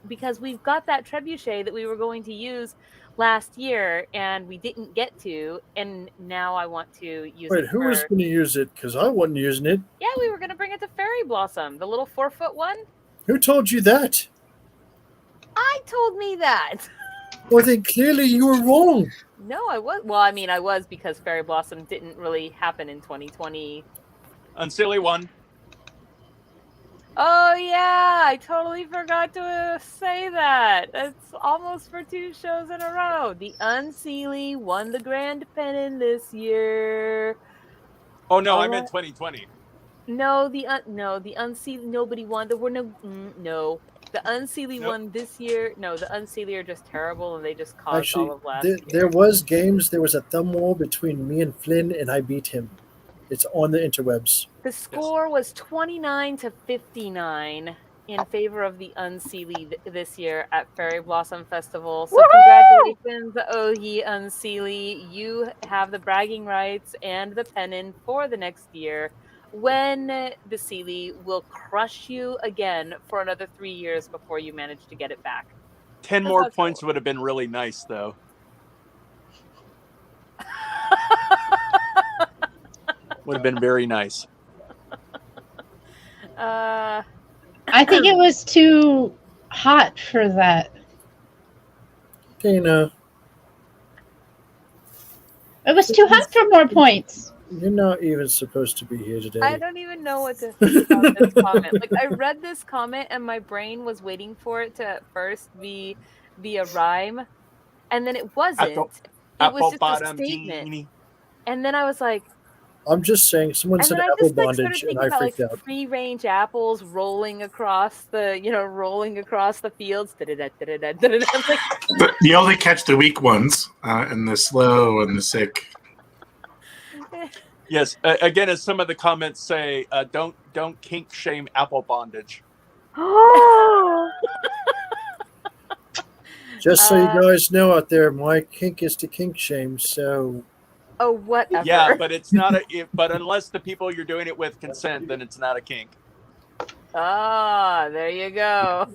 because we've got that trebuchet that we were going to use last year, and we didn't get to, and now I want to use Wait, it. who was going to use it? Because I wasn't using it. Yeah, we were going to bring it to Fairyblossom, the little 4-foot one. Who told you that? I told me that. Well, then clearly you were wrong. No, I was. Well, I mean, I was because Fairyblossom didn't really happen in 2020. Unsilly one. Oh yeah, I totally forgot to say that. It's almost for 2 shows in a row. The Unseelie won the grand pennant this year. Oh no, I Oh. meant 2020. No, the Unseelie. Nobody won. There were no. The Unseelie Nope. won this year. No, the Unseelie are just terrible, and they just caused Actually, all of last there, year. there was games. There was a thumb war between me and Flynn, and I beat him. It's on the interwebs. The score was 29-59 in favor of the Unseelie this year at Fairyblossom Festival. So congratulations, oh ye Unseelie. You have the bragging rights and the pennant for the next year, when the Seelie will crush you again for another 3 years before you manage to get it back. 10 That's more not points cool. would have been really nice, though. Would have been very nice. Uh, I think it was too hot for that. Dana, It was too hot for more points. You're not even supposed to be here today. I don't even know what to think about this comment. Like, I read this comment and my brain was waiting for it to at first be a rhyme, and then it wasn't. It was just a statement. Teeny. And then I was like, I'm just saying, someone and said then I apple just like started bondage, thinking and I about like freaked out. free-range apples rolling across the, rolling across the fields. I'm like, You only catch the weak ones and the slow and the sick. Yes. Again, as some of the comments say, don't kink shame apple bondage. Just so you guys know out there, my kink is to kink shame. So. Oh, whatever. Yeah, but it's not but unless the people you're doing it with consent, then it's not a kink. Ah, there you go.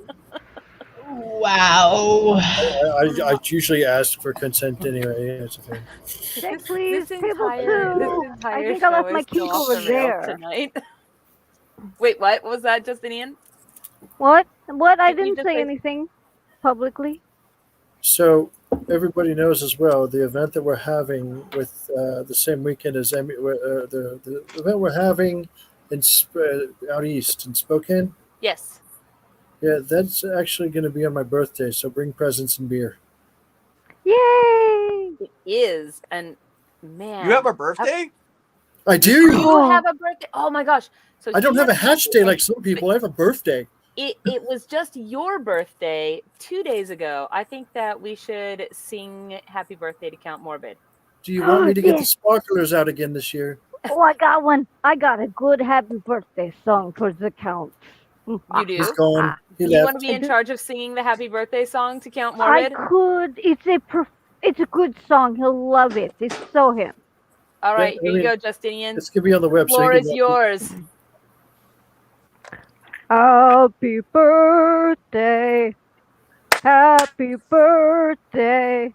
Wow. I usually ask for consent anyway. That's a thing. Check, please. This Table entire 2. I think show I left my is kink off over the rails there. tonight. Wait, what was that, Justinian? What? What? I Did you didn't just say say- anything publicly. So everybody knows as well the event that we're having with the same weekend as the event we're having in out east in Spokane. Yes. Yeah, that's actually going to be on my birthday. So bring presents and beer. Yay! It is, and man, You have a birthday? I do. You have a birthday. Oh my gosh! So I don't he have a has hatch birthday, day like some people. I have a birthday. It was just your birthday 2 days ago. I think that we should sing "Happy Birthday" to Count Morbid. Do you want me to get the Yes. sparklers out again this year? Oh, I got one. I got a good happy birthday song for the count. You do? He's gone. He You want left. to be in charge of singing the "Happy Birthday" song to Count I Morbid? could. It's a good song. He'll love it. It's so him. All right, I here you mean, go, Justinian. It's gonna be on the website. Floor is yours. Happy birthday. Happy birthday.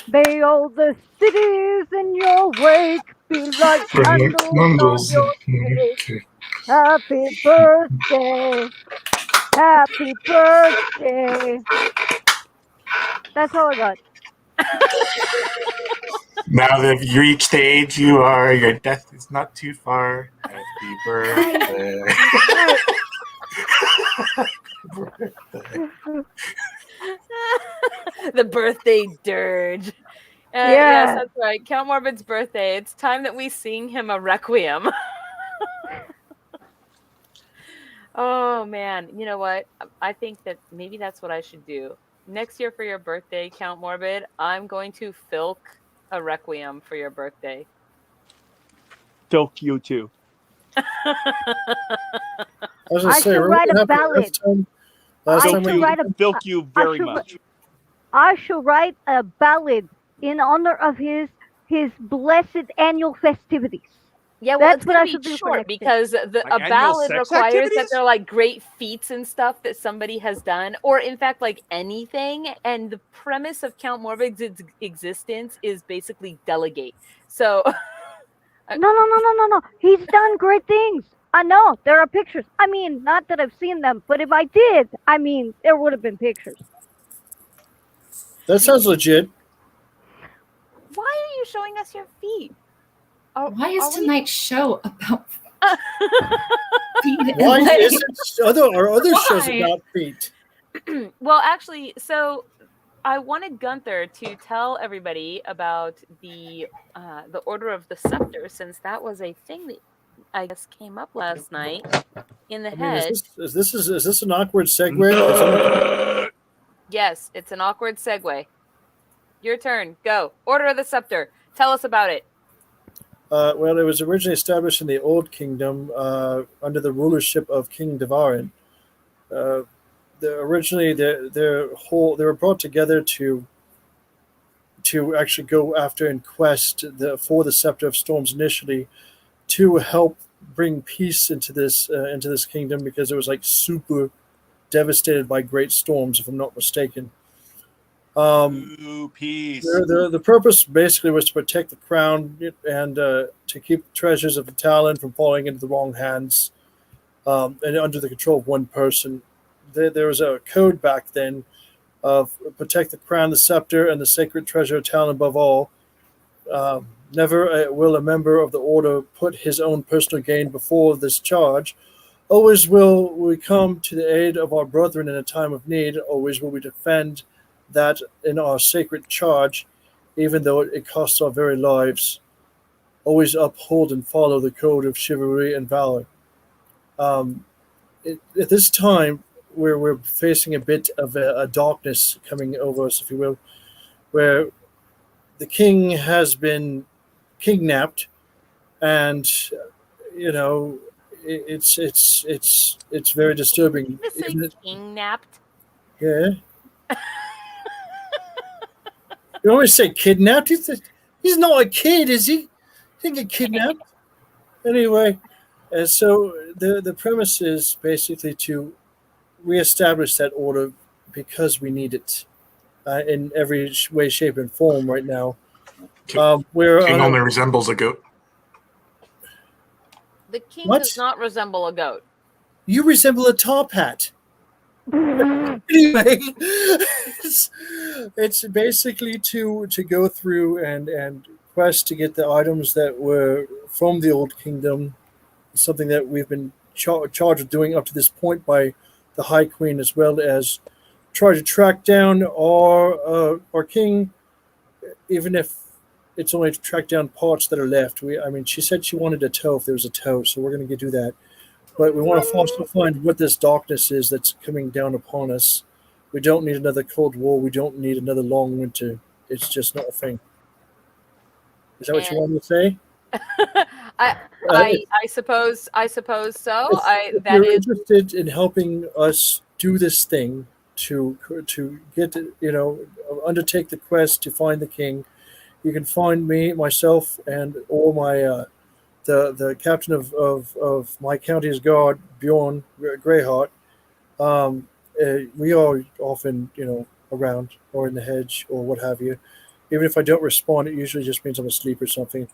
May all the cities in your wake be like candles on your cake. Happy birthday. Happy birthday. That's all I got. Now that you reached the age you are, your death is not too far. Happy birthday. The birthday dirge. Yeah. Yes, that's right. Count Morbid's birthday. It's time that we sing him a requiem. Oh man, you know what? I think that maybe that's what I should do. Next year for your birthday, Count Morbid, I'm going to filk a requiem for your birthday. Filk you too. I was gonna I say, should remember write what a happened ballad. Last I time should we write a- Filk you very much. I shall write a ballad in honor of his blessed annual festivities. Yeah, well, That's it's what gonna I be should do for short next year. because a annual ballad sex requires that activities? they're like great feats and stuff that somebody has done, or in fact, like anything. And the premise of Count Morbid's existence is basically delegate. So, No. He's done great things. I know. There are pictures. I mean, not that I've seen them, but if I did, I mean, there would have been pictures. That sounds legit. why are you showing us your feet? Why is tonight's show about feet and Why legs? isn't other shows Why? about feet? Well, actually, so I wanted Gunther to tell everybody about the Order of the Scepter, since that was a thing that I guess came up last night in the I mean, head. is this an awkward segue? Yes, it's an awkward segue. Your turn. Go. Order of the Scepter. Tell us about it. Well, it was originally established in the Old Kingdom under the rulership of King Devarin. Originally, they were brought together to actually go after and quest for the Scepter of Storms initially, to help bring peace into this kingdom, because it was like super devastated by great storms, if I'm not mistaken. Ooh, peace. The purpose basically was to protect the crown and to keep the treasures of the Talon from falling into the wrong hands, and under the control of one person. There was a code back then of protect the crown, the scepter, and the sacred treasure of Talon above all. Never will a member of the order put his own personal gain before this charge. Always will we come to the aid of our brethren in a time of need. Always will we defend that in our sacred charge, even though it costs our very lives. Always uphold and follow the code of chivalry and valor. Um, at this time, we're facing a bit of a darkness coming over us, if you will, where the king has been kidnapped, and you know it's very disturbing. This Isn't it? king napped. Yeah. You always say kidnapped. He's not a kid, is he? He didn't get kidnapped. Anyway, and so the premise is basically to reestablish that order because we need it in every way, shape, and form right now. We're King only resembles a goat. The king What? does not resemble a goat. You resemble a top hat. Anyway, it's basically to go through and quest to get the items that were from the old kingdom, something that we've been charged with doing up to this point by the High Queen, as well as try to track down our king, even if it's only to track down parts that are left. She said she wanted a toe if there was a toe, so we're going to do that. But we want to also find what this darkness is that's coming down upon us. We don't need another Cold War. We don't need another long winter. It's just not a thing. Is that what you wanted to say? I suppose so. If you're interested in helping us do this thing to get undertake the quest to find the king, you can find myself, or my the captain of my county's guard, Bjorn Greyheart. We are often around or in the hedge or what have you. Even if I don't respond, it usually just means I'm asleep or something.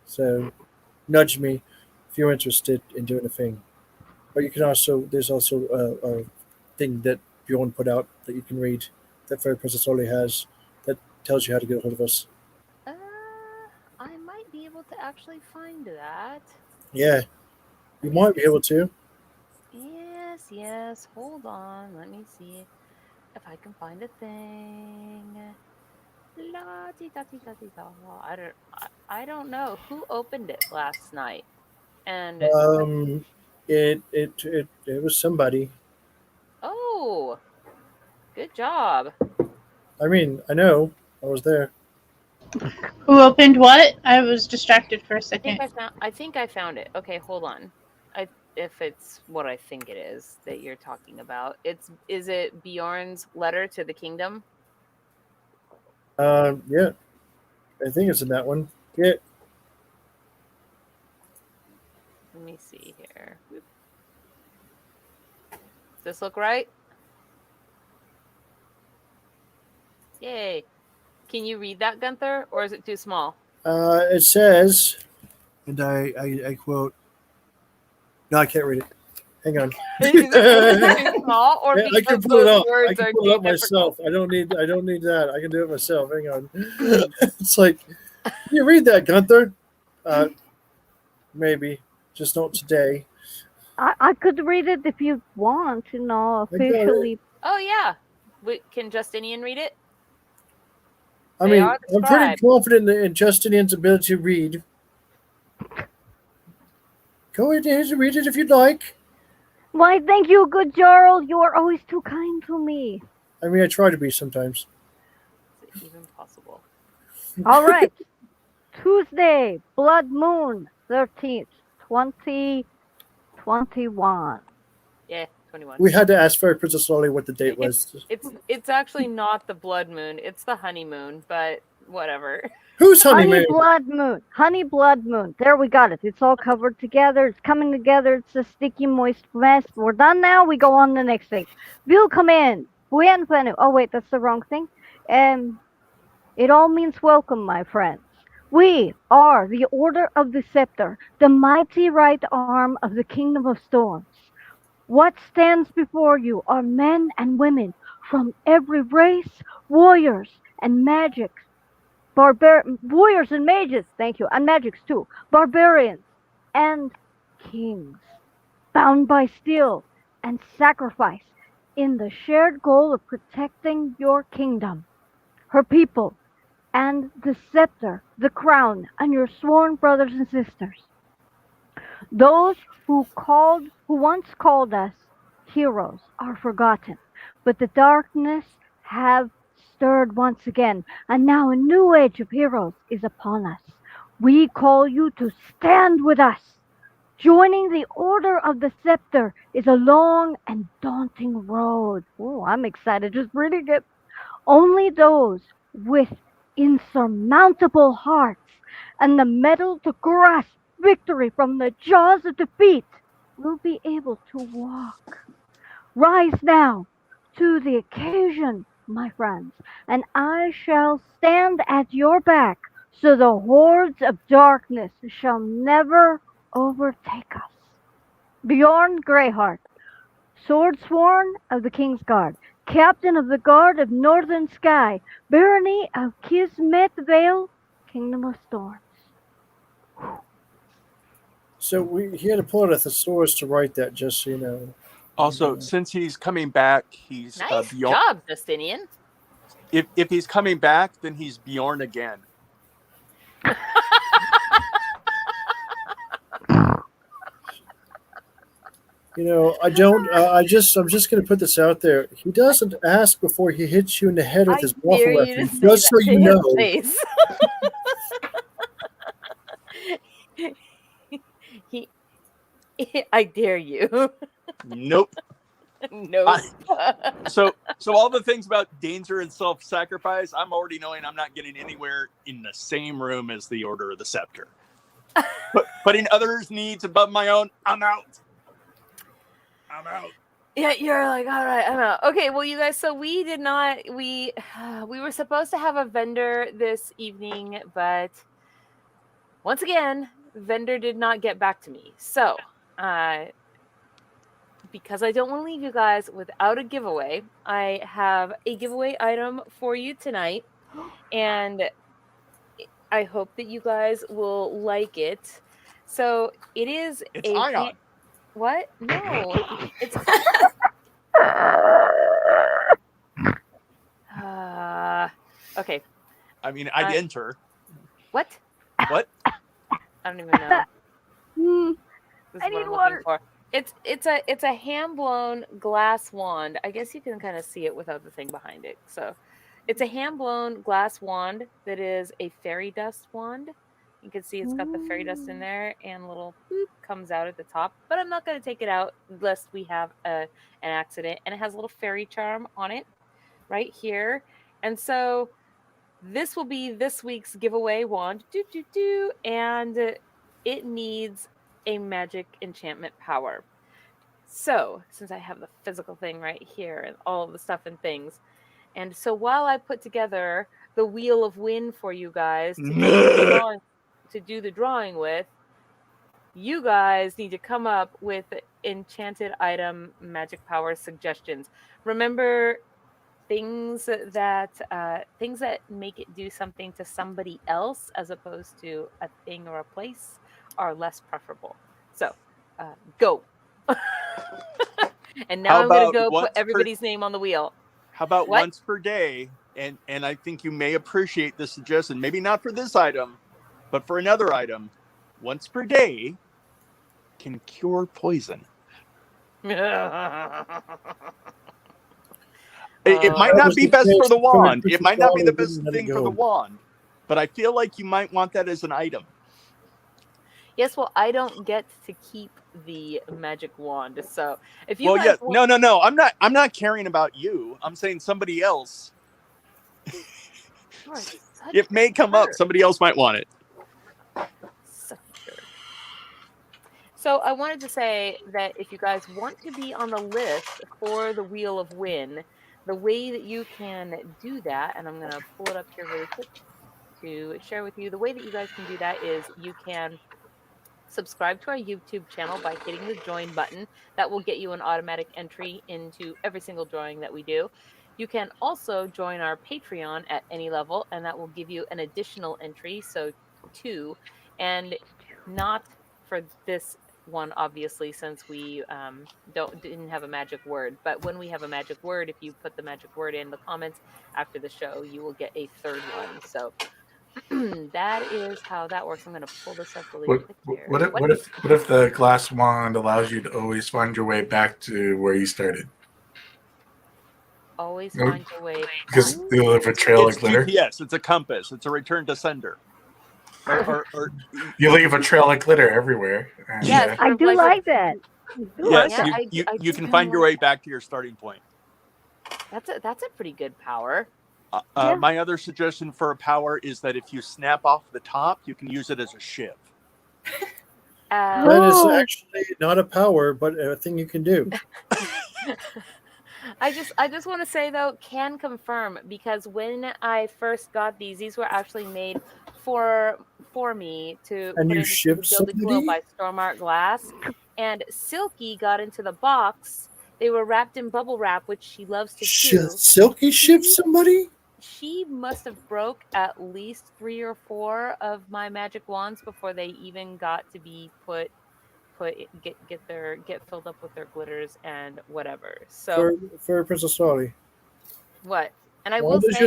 So nudge me if you're interested in doing a thing. But there's also a thing that Bjorn put out that you can read that Fairy Princess Ollie has that tells you how to get a hold of us. I might be able to actually find that. Yeah, you might be able to. Yes. Hold on. Let me see if I can find a thing. I don't know who opened it last night, and it was somebody. Oh, good job. I know I was there. Who opened what? I was distracted for a second. I think I found it. Okay, hold on. If it's what I think it is that you're talking about, is it Bjorn's letter to the kingdom? Yeah, I think it's in that one. Yeah. Let me see here. Does this look right? Yay. Can you read that, Gunther, or is it too small? It says, and I quote. No, I can't read it. Hang on. Is it too small, or I can because pull it those up. words I can are pull too it up myself. I don't need that. I can do it myself. Hang on. It's like, can you read that, Gunther? Maybe, just not today. I could read it if you want, officially. Oh yeah. Can Justinian read it? I'm pretty confident in Justinian's ability to read. Go ahead and read it if you'd like. Why, thank you, good Jarl. You are always too kind to me. I try to be sometimes. Is it even possible? All right. Tuesday, Blood Moon, 13th, 2021. Yeah, 21. We had to ask Fairy Princess Ollie what the date was. It's actually not the blood moon. It's the honeymoon, but whatever. Who's honeymoon? Honey blood moon. There, we got it. It's all covered together. It's coming together. It's a sticky, moist mess. We're done now. We go on to the next thing. Willkommen. Bienvenu. Oh, wait, that's the wrong thing. It all means welcome, my friends. We are the Order of the Scepter, the mighty right arm of the Kingdom of Storms. What stands before you are men and women from every race, warriors, and magics warriors and mages, thank you, and magics too, barbarians, and kings, bound by steel and sacrifice in the shared goal of protecting your kingdom, her people, and the scepter, the crown, and your sworn brothers and sisters. Those who once called us heroes are forgotten, but the darkness have stirred once again, and now a new age of heroes is upon us. We call you to stand with us. Joining the Order of the Scepter is a long and daunting road. Oh, I'm excited just reading it. Only those with insurmountable hearts and the mettle to grasp victory from the jaws of defeat will be able to walk. Rise now to the occasion, my friends, and I shall stand at your back so the hordes of darkness shall never overtake us. Bjorn Greyheart, Sword Sworn of the King's Guard, Captain of the Guard of Northern Sky, Barony of Kismet Vale, Kingdom of Storms. So he had to pull out a thesaurus to write that, just so you know. Also, since he's coming back, he's Nice Bjorn. job, Justinian. If he's coming back, then he's Bjorn again. You know, I don't. I'm just going to put this out there. He doesn't ask before he hits you in the head with his waffle dare you to weapon. say Just so that to you his know. face. I dare you. Nope. No. So all the things about danger and self-sacrifice, I'm already knowing I'm not getting anywhere in the same room as the Order of the Scepter. But putting others' needs above my own, I'm out. Yeah, you're like, all right, I'm out. Okay, well, you guys, so we were supposed to have a vendor this evening, but once again, vendor did not get back to me. So, because I don't want to leave you guys without a giveaway, I have a giveaway item for you tonight, and I hope that you guys will like it. So it is It's Ion. What? No, it's. Okay. I mean, I'd enter. What? What? I don't even know. This I is what need I'm water. looking for. It's a hand blown glass wand. I guess you can kind of see it without the thing behind it. So, it's a hand blown glass wand that is a fairy dust wand. You can see it's got the fairy dust in there, and a little boop comes out at the top. But I'm not going to take it out lest we have an accident. And it has a little fairy charm on it right here. And so this will be this week's giveaway wand. And it needs a magic enchantment power. So, since I have the physical thing right here and all of the stuff and things, and so while I put together the Wheel of Wind for you guys to do the drawing with, you guys need to come up with enchanted item magic power suggestions. Remember, things that make it do something to somebody else as opposed to a thing or a place are less preferable. So, go. And now I'm going to go put everybody's name on the wheel. How about once per day? And I think you may appreciate this suggestion. Maybe not for this item, but for another item. Once per day can cure poison. It might not be best for the wand. It might not be the best thing for the wand. But I feel like you might want that as an item. Yes, well, I don't get to keep the magic wand. So if you no. I'm not caring about you. I'm saying somebody else. It may come up. Somebody else might want it. So I wanted to say that if you guys want to be on the list for the Wheel of Wind, the way that you can do that, and I'm going to pull it up here really quick to share with you, the way that you guys can do that is you can subscribe to our YouTube channel by hitting the join button. That will get you an automatic entry into every single drawing that we do. You can also join our Patreon at any level, and that will give you an additional entry, so 2, and not for this one, obviously, since we didn't have a magic word. But when we have a magic word, if you put the magic word in the comments after the show, you will get a 3rd one. So that is how that works. I'm going to pull this up really quick here. What if the glass wand allows you to always find your way back to where you started? Always find your way. Because you leave a trail of glitter. GPS. It's a compass. It's a return to sender. Or you leave a trail of glitter everywhere. And, yes, I do like that. Yes, yeah, you can find your way back to your starting point. That's a pretty good power. My other suggestion for a power is that if you snap off the top, you can use it as a shiv. That is actually not a power, but a thing you can do. I just want to say though, can confirm, because when I first got these were actually made for me to And put you into shipped Gilded Quill somebody? by Stormart Glass, and Silky got into the box. They were wrapped in bubble wrap, which she loves to chew. Silky shipped somebody? She must have broke at least 3 or 4 of my magic wands before they even got to be get filled up with their glitters and whatever. So For Princess Holly. what? And I Why will does say,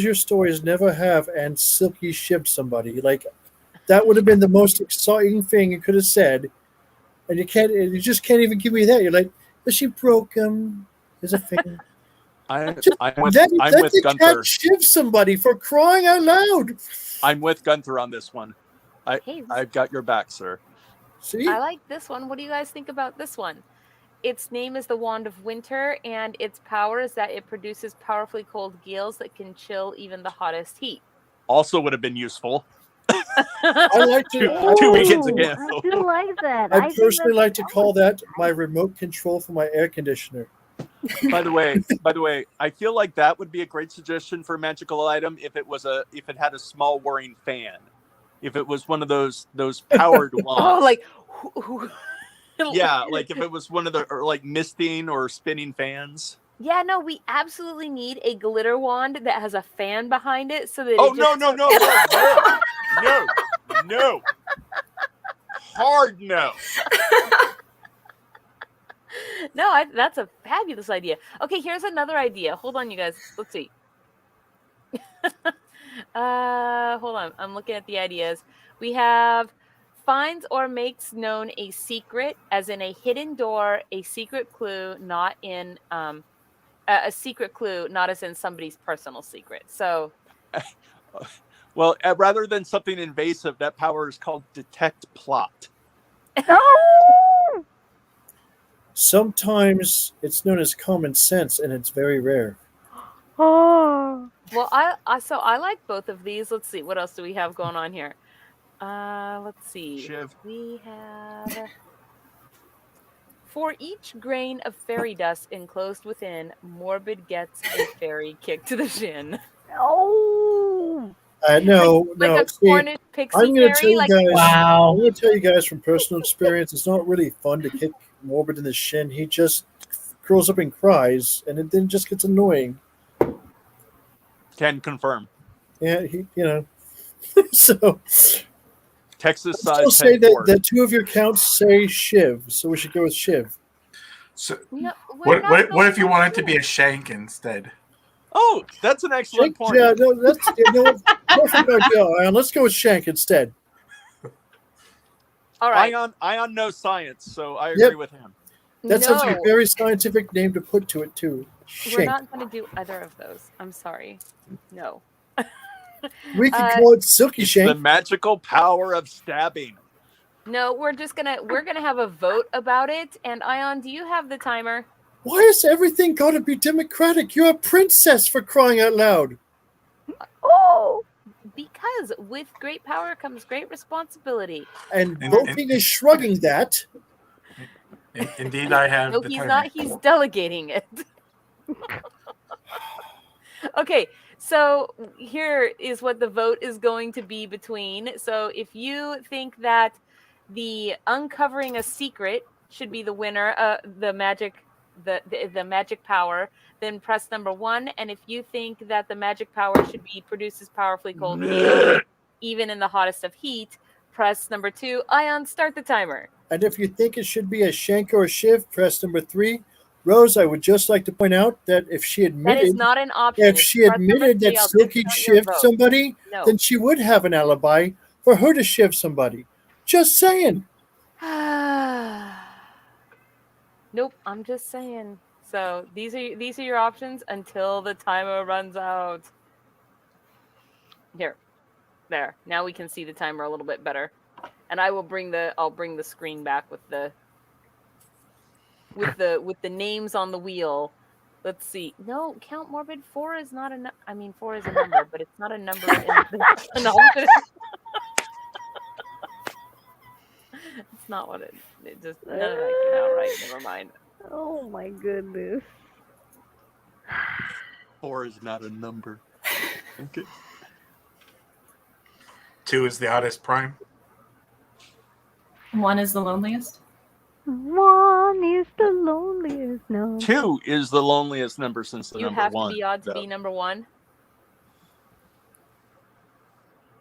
your stories never have and Silky shipped somebody? Like that would have been the most exciting thing you could have said, and you just can't even give me that. You're like, but she broke him. There's a thing. I'm with Gunther. Can't shiv somebody, for crying out loud. I'm with Gunther on this one. I've got your back, sir. See? I like this one. What do you guys think about this one? Its name is the Wand of Winter, and its power is that it produces powerfully cold gales that can chill even the hottest heat. Also would have been useful. I like to 2 weekends ago. I do like that. I personally like to call that my remote control for my air conditioner. By the way, I feel like that would be a great suggestion for a magical item if it had a small whirring fan. If it was one of those powered wands. Oh, like yeah, like if it was one of the like misting or spinning fans. Yeah, no, we absolutely need a glitter wand that has a fan behind it so that no. Hard no. No, that's a fabulous idea. Okay, here's another idea. Hold on, you guys. Let's see. Hold on. I'm looking at the ideas. We have finds or makes known a secret, as in a hidden door, a secret clue, not in a secret clue, not as in somebody's personal secret. So, well, rather than something invasive, that power is called detect plot. Oh! Sometimes it's known as common sense, and it's very rare. Oh. well, I like both of these. Let's see, what else do we have going on here? Let's see. Shiv. We have for each grain of fairy dust enclosed within, Morbid gets a fairy kick to the shin. Oh. No. Like a See, Cornish pixie I'm going to fairy. tell you guys. Wow. I'm going to tell you guys from personal experience. It's not really fun to kick Morbid in the shin. He just curls up and cries, and it then just gets annoying. Can confirm. Yeah, so. Texas I'll size. say that 2 of your counts say Shiv, so we should go with Shiv. So, No, what if you want it to be a shank instead? Oh, that's an excellent point. Yeah, no, that's perfect idea. Ion. Let's go with Shank instead. All right. Ion knows science, so I agree with him. That sounds like a very scientific name to put to it too. We're Shank. not going to do either of those. I'm sorry. No. We can call it Silky It's Shank. the magical power of stabbing. No, we're gonna have a vote about it. And Ion, do you have the timer? Why has everything got to be democratic? You're a princess, for crying out loud. Oh. Because with great power comes great responsibility. And voting is shrugging that. Indeed, I have. No, the he's timer. not. He's delegating it. Okay, so here is what the vote is going to be between. So if you think that the uncovering a secret should be the winner, the magic the magic power, then press number 1. And if you think that the magic power should be produces powerfully cold heat, even in the hottest of heat, press number 2. Ion, start the timer. And if you think it should be a shank or a shiv, press number 3. Rose, I would just like to point out that if she That is admitted not an option. if It's she press number admitted 3. that I'll Silky discount your shivved vote. somebody, No. then she would have an alibi for her to shiv somebody. Just saying. Nope, I'm just saying. So these are your options until the timer runs out. Here. There. Now we can see the timer a little bit better. And I'll bring the screen back with the names on the wheel. Let's see. No, Count Morbid, 4 is not a 4 is a number, but it's not a number in the alphabet. It's not what it just none of that came out right. Never mind. Oh my goodness. 4 is not a number. Okay. 2 is the oddest prime. 1 is the loneliest. 1 is the loneliest number. 2 is the loneliest number since the You number have 1. to be odd to so. be number 1.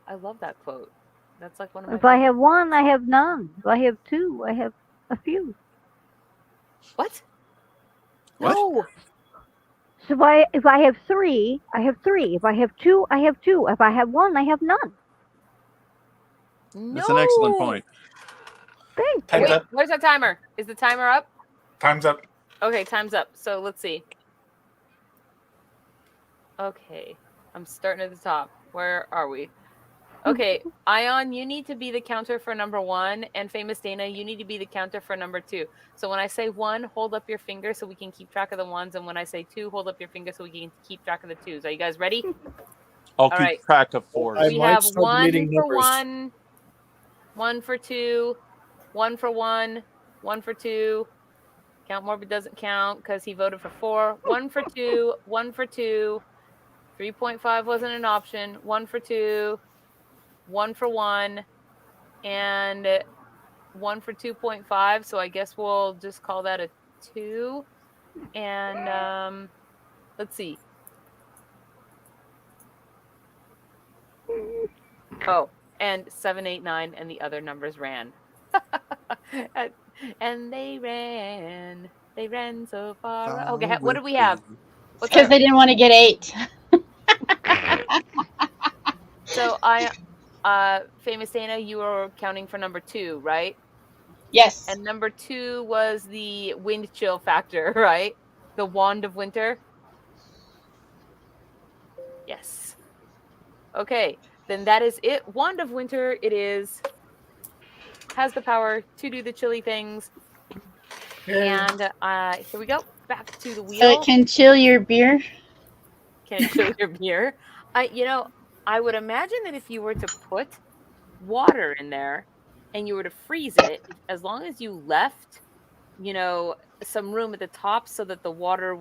I love that quote. That's like one of my If I have 1, I have none. If I have 2, I have a few. What? What? No. So if I have 3, I have 3. If I have 2, I have 2. If I have 1, I have none. That's an excellent point. Thank Time's you. up. Where's the timer? Is the timer up? Time's up. Okay, time's up. So let's see. Okay, I'm starting at the top. Where are we? Okay, Ion, you need to be the counter for number 1, and Famous Dana, you need to be the counter for number 2. So when I say 1, hold up your finger so we can keep track of the 1s, and when I say 2, hold up your finger so we can keep track of the 2s. Are you guys ready? I'll All keep right. track of 4s. I We might have start 1 deleting for numbers. 1, 1 for 2, 1 for 1, 1 for 2. Count Morbid doesn't count because he voted for 4. 1 for 2, 1 for 2. 3.5 wasn't an option. 1 for 2, 1 for 1, and 1 for 2.5. So I guess we'll just call that a 2. And let's see. Oh, and 7, 8, 9, and the other numbers ran. And they ran. They ran so far. Okay, what do we have? What's Because our- they didn't want to get 8. So Famous Dana, you were counting for number 2, right? Yes. And number 2 was the wind chill factor, right? The Wand of Winter. Yes. Okay, then that is it. Wand of Winter, it is. Has the power to do the chilly things. And here we go. Back to the wheel. So it can chill your beer. Can it chill your beer? I would imagine that if you were to put water in there and you were to freeze it, as long as you left, some room at the top so that the water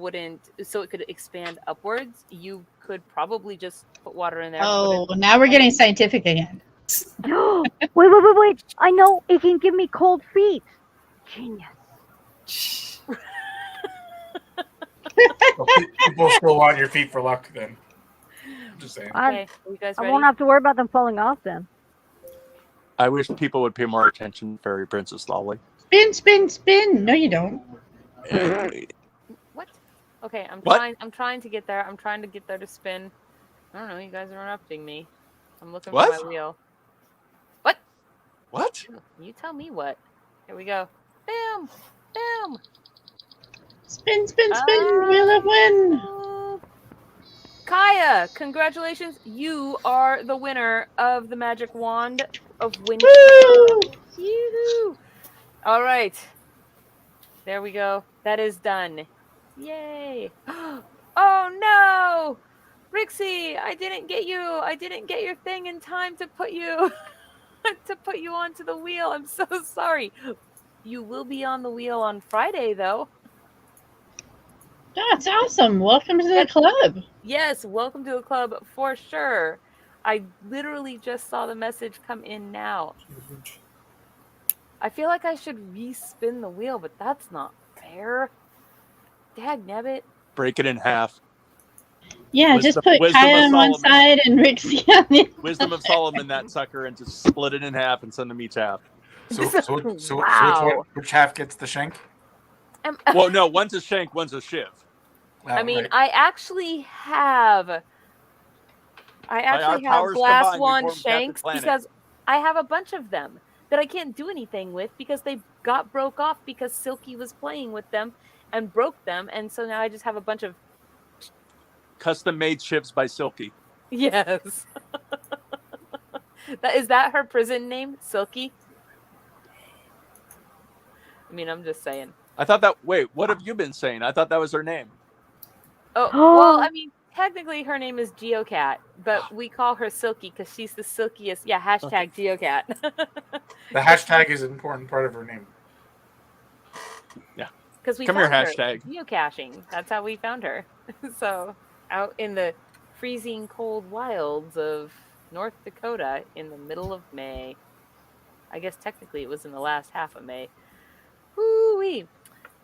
so it could expand upwards, you could probably just put water in there. Oh, now we're getting scientific again. Wait. I know it can give me cold feet. Genius. Well, people still want your feet for luck then. Just saying. Okay, are you guys I ready? won't have to worry about them falling off then. I wish people would pay more attention to Fairy Princess Lolly. Spin, spin, spin. No, you don't. What? Okay, What? I'm trying to get there. I'm trying to get there to spin. I don't know. You guys are interrupting me. I'm looking What? for my wheel. What? You tell me what. Here we go. Bam! Bam! Spin, spin, spin. Wheel of Wind. Kaya, congratulations. You are the winner of the Magic Wand of Wind. Woo! Yoo-hoo! All right. There we go. That is done. Yay. Oh, no! Rixie, I didn't get your thing in time to put you onto the wheel. I'm so sorry. You will be on the wheel on Friday, though. That's awesome. Welcome to the club. Yes, welcome to the club for sure. I literally just saw the message come in now. I feel like I should re-spin the wheel, but that's not fair. Dagnabbit. Break it in half. Yeah, just put Wisdom Kaya of on one Solomon. side and Rixie on the other. Wisdom of Solomon, that sucker, and just split it in half and send them each half. So Wow. which half gets the shank? Well, no, one's a shank, one's a shiv. I mean, Right. I actually have powers glass combined, we wand form Captain shanks Planet. because I have a bunch of them that I can't do anything with because they broke off because Silky was playing with them and broke them, and so now I just have a bunch of Custom-made shivs by Silky. yes. Is that her prison name, Silky? I mean, I'm just saying. I thought that. Wait, what have you been saying? I thought that was her name. Oh, well, I mean, technically her name is Geocat, but we call her Silky because she's the silkiest. Yeah, hashtag Geocat. The hashtag is an important part of her name. Yeah. Because we Come here, found her hashtag. geocaching. That's how we found her. So, out in the freezing cold wilds of North Dakota in the middle of May. I guess technically it was in the last half of May. Woo-wee.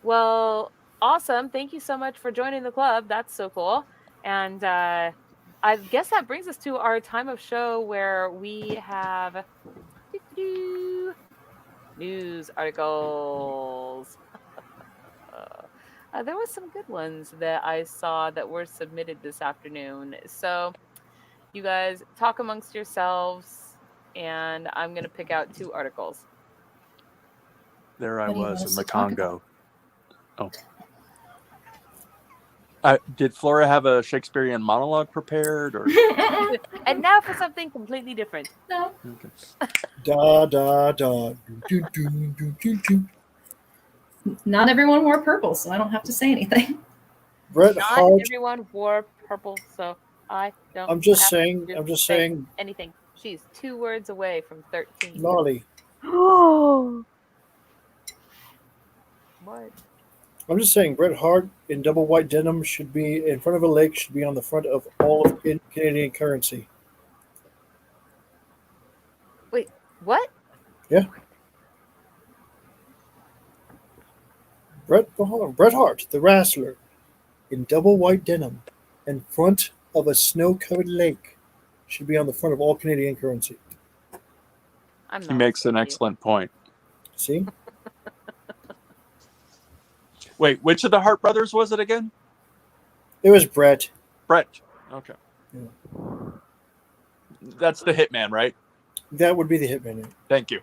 Well, awesome. Thank you so much for joining the club. That's so cool. And I guess that brings us to our time of show where we have news articles. There were some good ones that I saw that were submitted this afternoon. So you guys talk amongst yourselves, and I'm going to pick out 2 articles. There I What do you was want in us the to talk Congo. Did Flora have a Shakespearean monologue prepared? Or? And now for something completely different. No. Okay. Da da da. Do, do, do, do, do. Not everyone wore purple, so I don't have to say anything. Bret Not Hart. everyone wore purple, so I don't. I'm just have saying. to I'm just say saying. anything. She's 2 words away from 13. Lolly. Oh, What? I'm just saying. Bret Hart in double white denim should be in front of a lake. Should be on the front of all of Canadian currency. Wait, what? Yeah. Bret Hart, the wrestler, in double white denim, in front of a snow-covered lake, should be on the front of all Canadian currency. I'm He not makes an listening to you. excellent point. See? Wait, which of the Hart brothers was it again? It was Bret. Brett. Okay. Yeah. That's the hitman, right? That would be the hitman. Thank you.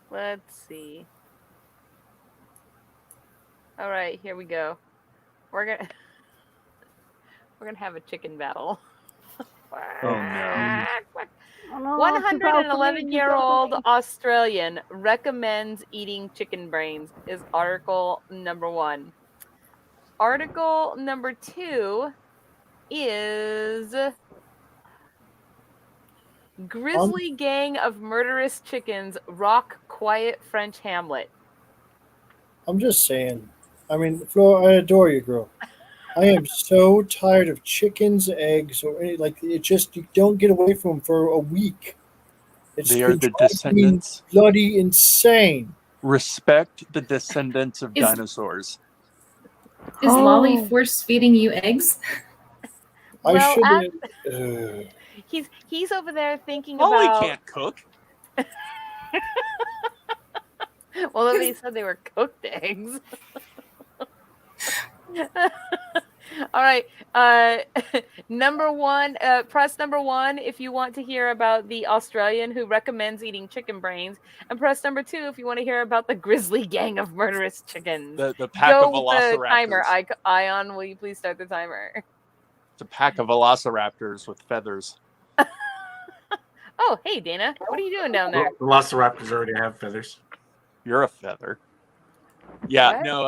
Let's see. All right, here we go. We're gonna have a chicken battle. Oh no. oh no, 111-year-old Australian recommends eating chicken brains is article number 1. Article number 2 is Grizzly gang of murderous chickens rock quiet French hamlet. I'm just saying. I mean, Flo, I adore you, girl. I am so tired of chickens, eggs, or any, like it. Just you don't get away from them for a week. It's They are been the driving me descendants. bloody insane. Respect the descendants of Is- dinosaurs. Is Oh. Lolly force feeding you eggs? I Well, shouldn't. He's over there thinking Ollie about. can't cook. Well, nobody said they were cooked eggs. All right. Number 1, press number 1 if you want to hear about the Australian who recommends eating chicken brains, and press number 2 if you want to hear about the grizzly gang of murderous chickens. The pack of Go with the velociraptors. timer. Ion, will you please start the timer? It's a pack of velociraptors with feathers. Oh, hey, Dana. What are you doing down there? Velociraptors already have feathers. You're a feather. Yeah, What? no,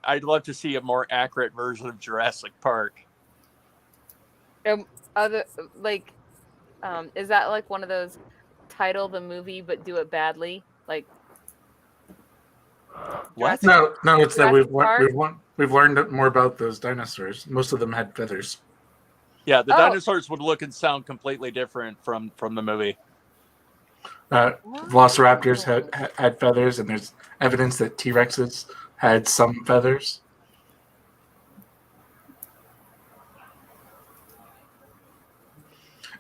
I'd love to see a more accurate version of Jurassic Park. Is that like one of those title the movie but do it badly? Like What? Jurassic- No, it's that Jurassic Park? we've learned more about those dinosaurs. Most of them had feathers. Yeah, the Oh. dinosaurs would look and sound completely different from the movie. Velociraptors had feathers, and there's evidence that T-Rexes had some feathers.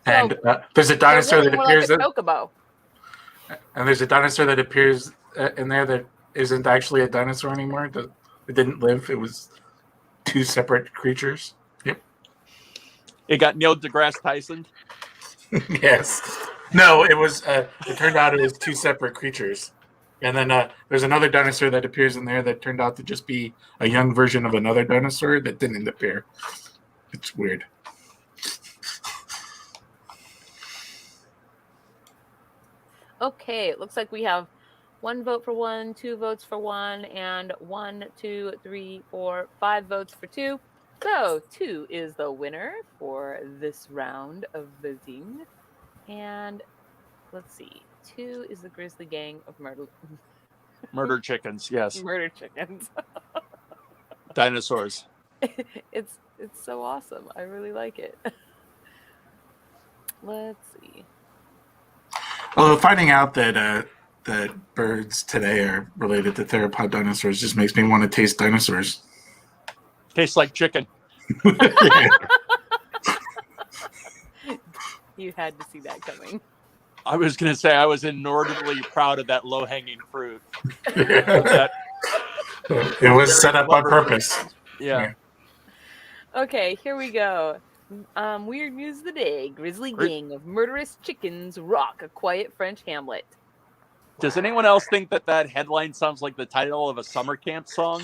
And there's a dinosaur that appears like a chocobo. And there's a dinosaur that appears in there that isn't actually a dinosaur anymore. It didn't live. It was two separate creatures. Yep. It got Neil deGrasse Tyson. Yes. No, it was. It turned out it was two separate creatures. And then there's another dinosaur that appears in there that turned out to just be a young version of another dinosaur that didn't appear. It's weird. Okay, it looks like we have 1 vote for 1, 2 votes for 1, and 1, 2, 3, 4, 5 votes for 2. So 2 is the winner for this round of voting. And let's see, 2 is the Grizzly Gang of Murder chickens, yes. Murder chickens. Dinosaurs. It's so awesome. I really like it. Let's see. Although finding out that that birds today are related to theropod dinosaurs just makes me want to taste dinosaurs. Tastes like chicken. You had to see that coming. I was going to say I was inordinately proud of that low-hanging fruit. It was set up on purpose. Yeah. Okay, here we go. Weird news of the day. Grizzly gang of murderous chickens rock a quiet French hamlet. Does anyone else think that headline sounds like the title of a summer camp song?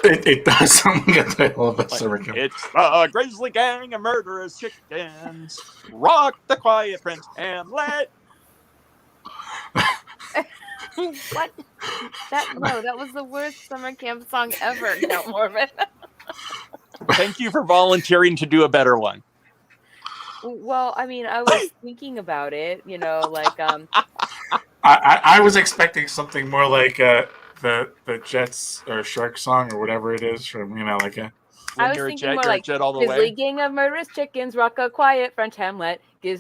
It does sound like a title of a summer camp. It's a grizzly gang of murderous chickens rock the quiet French hamlet. What? That was the worst summer camp song ever, Count Morbid. Thank you for volunteering to do a better one. Well, I mean, I was thinking about it, like I was expecting something more like the Jets or Shark song or whatever it is from like a. I was thinking more like jet all the Grizzly way. gang of murderous chickens rock a quiet French hamlet.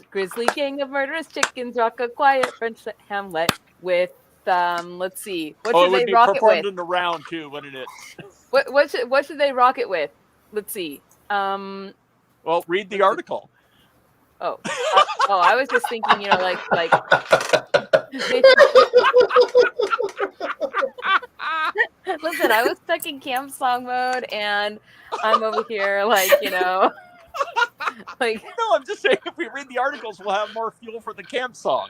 Grizzly gang of murderous chickens rock a quiet French hamlet with let's see, what should they rock it with? Performed in the round too, wouldn't it? What should they rock it with? Let's see. Well, read the article. Oh, I was just thinking, like. Listen, I was stuck in camp song mode, and I'm over here, like. No, I'm just saying, if we read the articles, we'll have more fuel for the camp song.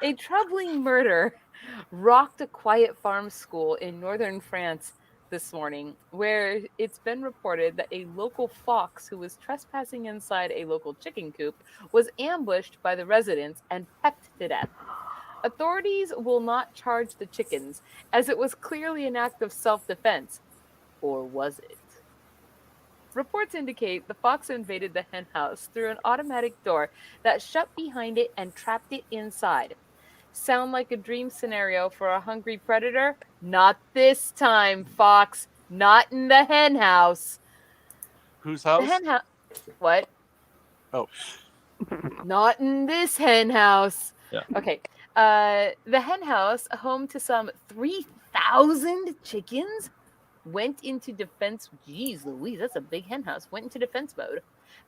A troubling murder rocked a quiet farm school in northern France this morning, where it's been reported that a local fox who was trespassing inside a local chicken coop was ambushed by the residents and pecked to death. Authorities will not charge the chickens, as it was clearly an act of self-defense. Or was it? Reports indicate the fox invaded the hen house through an automatic door that shut behind it and trapped it inside. Sound like a dream scenario for a hungry predator? Not this time, Fox. Not in the hen house. Whose house? The hen house. What? Oh. Not in this hen house. Yeah. Okay. The hen house, home to some 3,000 chickens, went into defense. Jeez Louise, that's a big hen house. Went into defense mode.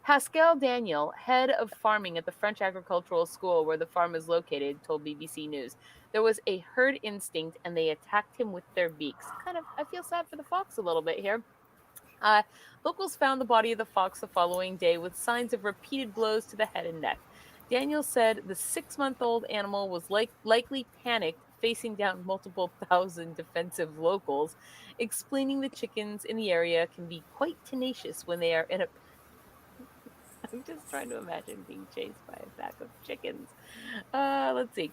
Pascal Daniel, head of farming at the French agricultural school where the farm is located, told BBC News. There was a herd instinct and they attacked him with their beaks. I feel sad for the fox a little bit here. Locals found the body of the fox the following day with signs of repeated blows to the head and neck. Daniel said the 6-month-old animal was likely panicked, facing down multiple thousand defensive locals, explaining the chickens in the area can be quite tenacious when they are in a... I'm just trying to imagine being chased by a pack of chickens. Let's see.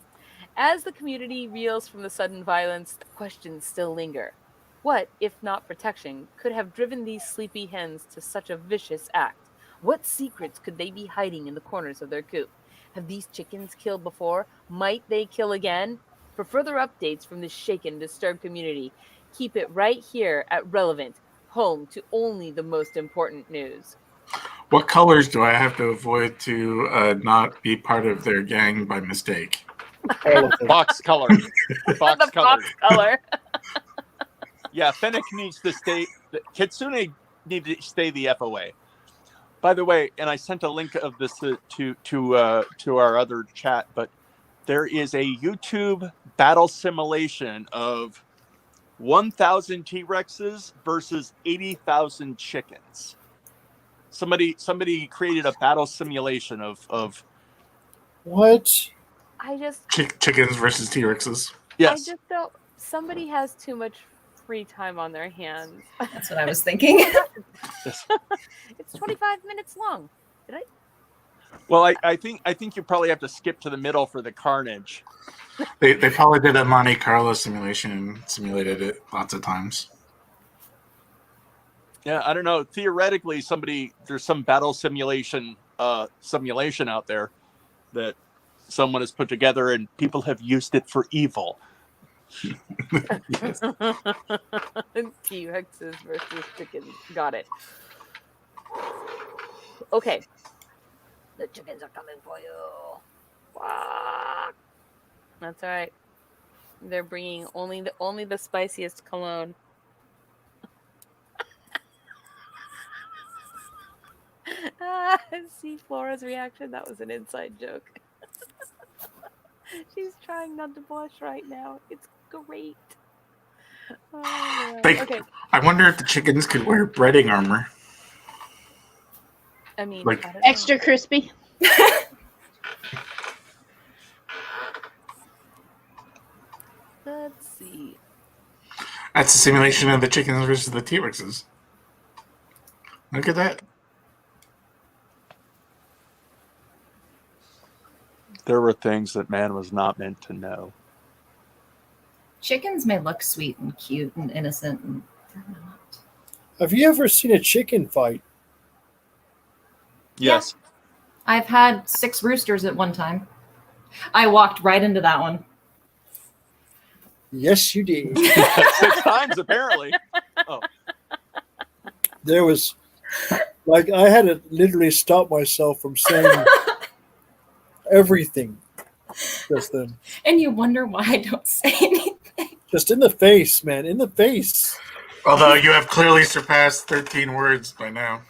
As the community reels from the sudden violence, the questions still linger. What, if not protection, could have driven these sleepy hens to such a vicious act? What secrets could they be hiding in the corners of their coop? Have these chickens killed before? Might they kill again? For further updates from this shaken, disturbed community, keep it right here at Relevant, home to only the most important news. What colors do I have to avoid to not be part of their gang by mistake? All of them. Box color. Box The color. box color. Yeah, Fennec needs to stay. Kitsune need to stay the FOA. By the way, and I sent a link of this to our other chat, but there is a YouTube battle simulation of 1,000 T-Rexes versus 80,000 chickens. Somebody created a battle simulation of What? I just Chickens versus T-Rexes. I yes. just don't. Somebody has too much free time on their hands. That's what I was thinking. It's 25 minutes long. Did I? Well, I think you probably have to skip to the middle for the carnage. They probably did a Monte Carlo simulation and simulated it lots of times. Yeah, I don't know. Theoretically, there's some battle simulation out there that someone has put together, and people have used it for evil. T-Rexes versus chickens. Got it. Okay. The chickens are coming for you. Fuck. That's all right. They're bringing only the spiciest cologne. See Flora's reaction? That was an inside joke. She's trying not to blush right now. It's great. Oh, okay. I wonder if the chickens could wear breading armor. I mean, Like- I don't know. Extra crispy. Let's see. That's a simulation of the chickens versus the T-Rexes. Look at that. There were things that man was not meant to know. Chickens may look sweet and cute and innocent, and they're not. Have you ever seen a chicken fight? Yes. I've had 6 roosters at one time. I walked right into that one. Yes, you did. 6 times apparently. Oh, There was, like, I had to literally stop myself from saying everything just then. And you wonder why I don't say anything. Just in the face, man. In the face. Although you have clearly surpassed 13 words by now.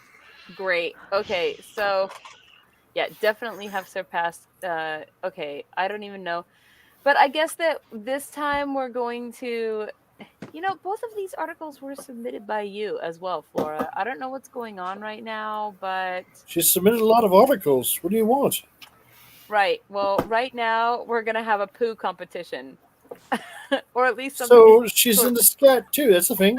Great. Okay, so yeah, definitely have surpassed. Okay, I don't even know, but I guess that this time we're going to. Both of these articles were submitted by you as well, Flora. I don't know what's going on right now, but She submitted a lot of articles. What do you want? right. Well, right now we're gonna have a poo competition, or at least something. So she's in the scat too. That's the thing.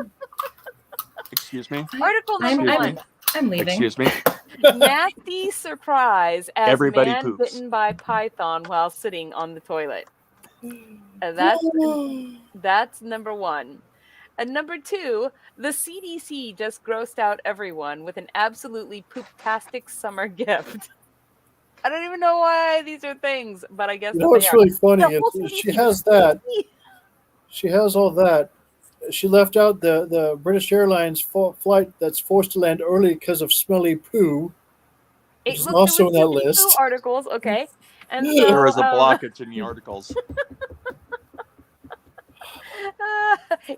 excuse me. Article number one. I'm leaving. Excuse me. Nasty surprise as Everybody man poops. bitten by python while sitting on the toilet. That's number one. And number two, the CDC just grossed out everyone with an absolutely poop-tastic summer gift. I don't even know why these are things, but I guess You know they what's are. really funny? The whole is CDC she has that. She has all that. She left out the British Airlines flight that's forced to land early because of smelly poo. Which is also in that list. Articles, okay. And so, There is a blockage in the articles.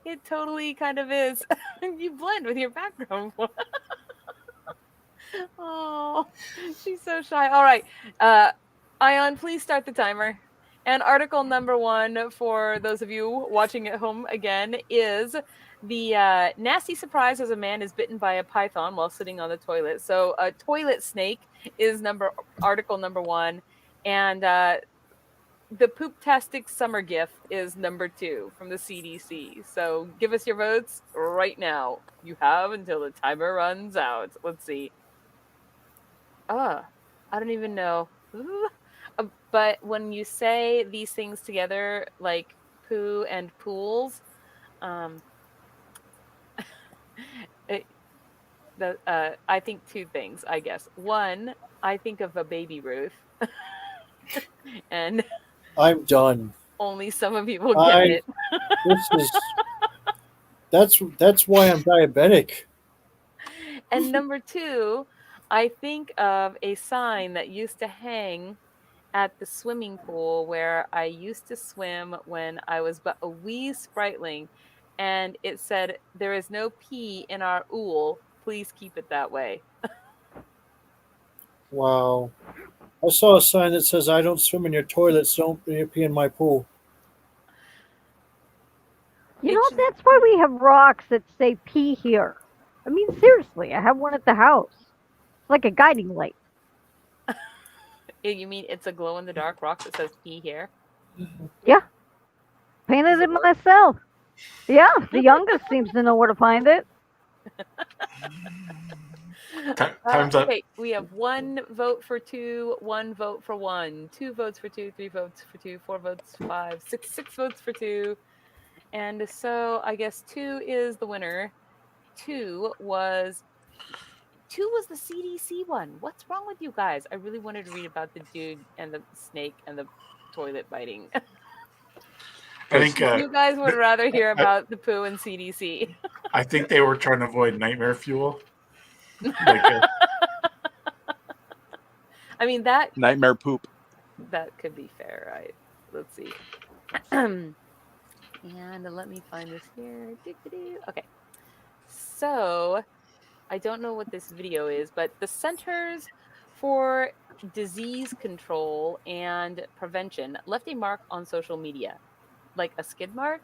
it totally kind of is. You blend with your background. Oh, she's so shy. All right. Ion, please start the timer. And article number one, for those of you watching at home again, is the nasty surprise as a man is bitten by a python while sitting on the toilet. So a toilet snake is article number one. And the poop-tastic summer gift is number two from the CDC. So give us your votes right now. You have until the timer runs out. Let's see. I don't even know. But when you say these things together, like poo and pools, I think two things, I guess. One, I think of a baby Ruth. And I'm done. only some of you will get it. That's why I'm diabetic. And number two, I think of a sign that used to hang at the swimming pool where I used to swim when I was but a wee spriteling, and it said, "There is no pee in our ool. Please keep it that way." Wow. I saw a sign that says, "I don't swim in your toilets. Don't pee in my pool." You It know, should- that's why we have rocks that say pee here. I mean, seriously, I have one at the house. It's like a guiding light. You mean it's a glow in the dark rock that says "pee here"? Yeah. Painted it myself. Yeah, the youngest seems to know where to find it. Time's up. Okay, we have 1 vote for 2, 1 vote for 1, 2 votes for 2, 3 votes for 2, 4 votes, 5, 6 votes for 2. And so I guess 2 is the winner. 2 was the CDC one. What's wrong with you guys? I really wanted to read about the dude and the snake and the toilet biting. I think You guys would rather hear about the poo and CDC. I think they were trying to avoid nightmare fuel. Like, I mean, that Nightmare poop. could be fair, right? Let's see. And let me find this here. Okay. So, I don't know what this video is, but the Centers for Disease Control and Prevention left a mark on social media, like a skid mark,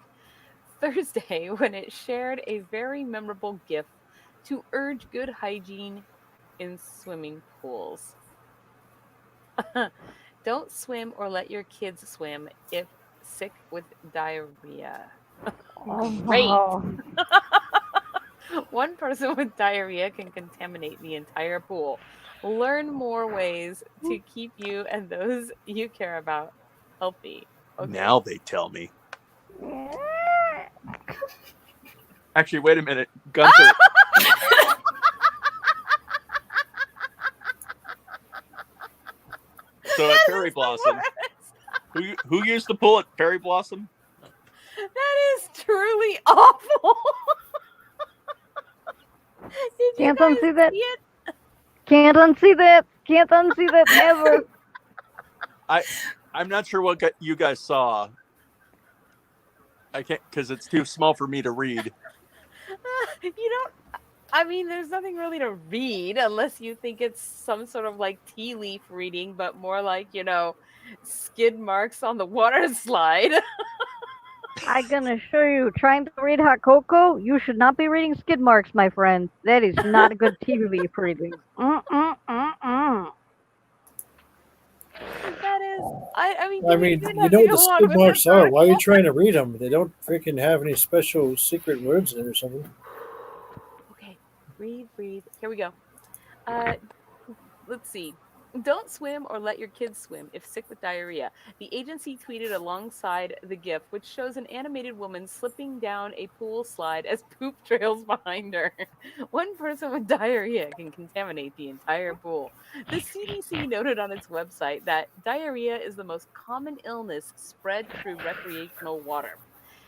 Thursday when it shared a very memorable GIF to urge good hygiene in swimming pools. Don't swim or let your kids swim if sick with diarrhea. Great. Oh, One person with diarrhea can contaminate the entire pool. Learn more ways to keep you and those you care about healthy. Okay. Now they tell me. Actually, wait a minute, Gunther. So at Fairy Blossom, who used the pool at Fairy Blossom? That is truly awful. Did you Can't guys unsee that. see it? Can't unsee that. Can't unsee that ever. I'm not sure what you guys saw. I can't because it's too small for me to read. You don't. I mean, there's nothing really to read unless you think it's some sort of like tea leaf reading, but more like, skid marks on the water slide. I'm gonna show you. Trying to read hot cocoa, you should not be reading skid marks, my friend. That is not a good tea leaf reading. That is. I mean, I mean, you know what the skid marks are. Why are you trying to read them? They don't freaking have any special secret words in it or something. Okay, breathe. Here we go. Let's see. Don't swim or let your kids swim if sick with diarrhea. The agency tweeted alongside the GIF, which shows an animated woman slipping down a pool slide as poop trails behind her. One person with diarrhea can contaminate the entire pool. The CDC noted on its website that diarrhea is the most common illness spread through recreational water,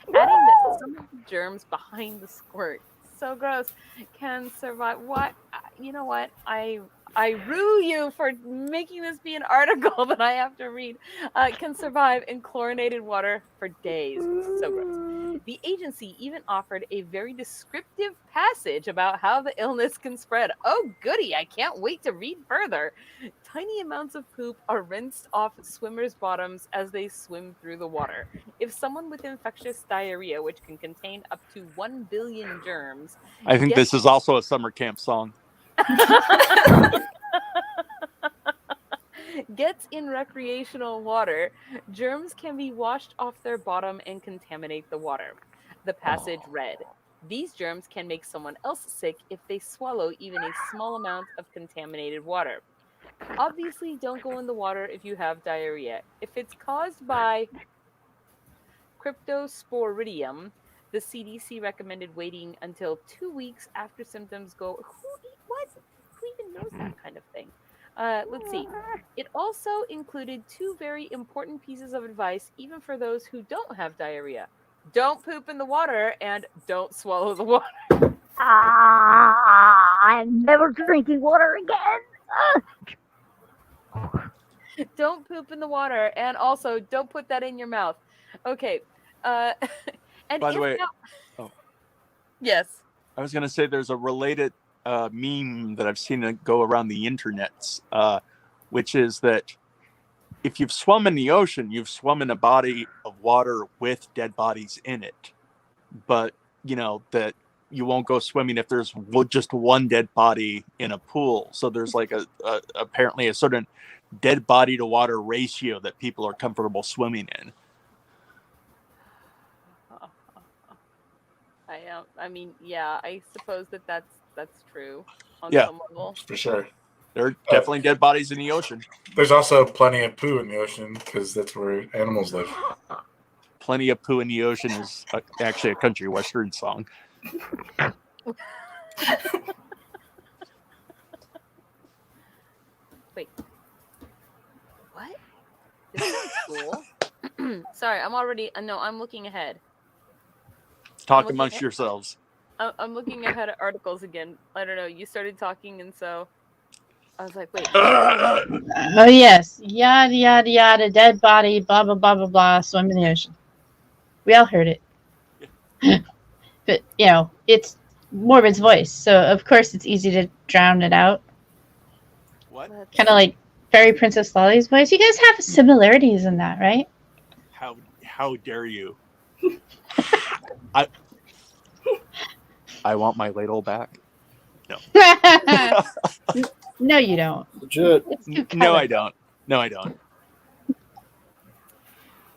adding that some of the germs behind the squirt, so gross, can survive. What? You know what? I rue you for making this be an article that I have to read. Can survive in chlorinated water for days. So gross. The agency even offered a very descriptive passage about how the illness can spread. Oh, goody. I can't wait to read further. Tiny amounts of poop are rinsed off swimmers' bottoms as they swim through the water. If someone with infectious diarrhea, which can contain up to 1 billion germs, I think this is also a summer camp song. gets in recreational water, germs can be washed off their bottom and contaminate the water. The passage read, "These germs can make someone else sick if they swallow even a small amount of contaminated water. Obviously, don't go in the water if you have diarrhea. If it's caused by Cryptosporidium, the CDC recommended waiting until 2 weeks after symptoms go." Who even knows that kind of thing? Let's see. It also included 2 very important pieces of advice, even for those who don't have diarrhea. Don't poop in the water and don't swallow the water. I'm never drinking water again. Don't poop in the water, and also don't put that in your mouth. Okay. And By the if way, now- yes. I was going to say there's a related meme that I've seen it go around the internets, which is that if you've swum in the ocean, you've swum in a body of water with dead bodies in it. But, that you won't go swimming if there's just one dead body in a pool. So there's like apparently a certain dead body to water ratio that people are comfortable swimming in. I mean, yeah, I suppose that's true on Yeah. some level. For sure. There are definitely dead bodies in the ocean. There's also plenty of poo in the ocean because that's where animals live. Plenty of poo in the ocean is actually a country western song. Wait. What? This sounds cool. Sorry, I'm looking ahead. Talk amongst yourselves. I'm looking ahead at articles again. I don't know. You started talking, and so I was like, wait. Oh, yes. Yada, yada, yada, dead body, blah, blah, blah, blah, blah, swim in the ocean. We all heard it. But, it's Morbid's voice, so of course it's easy to drown it out. What? Kind of like Fairy Princess Lolly's voice. You guys have similarities in that, right? How dare you? I want my ladle back. No. No, you don't. Legit. It's too No, I colourful. don't. No, I don't.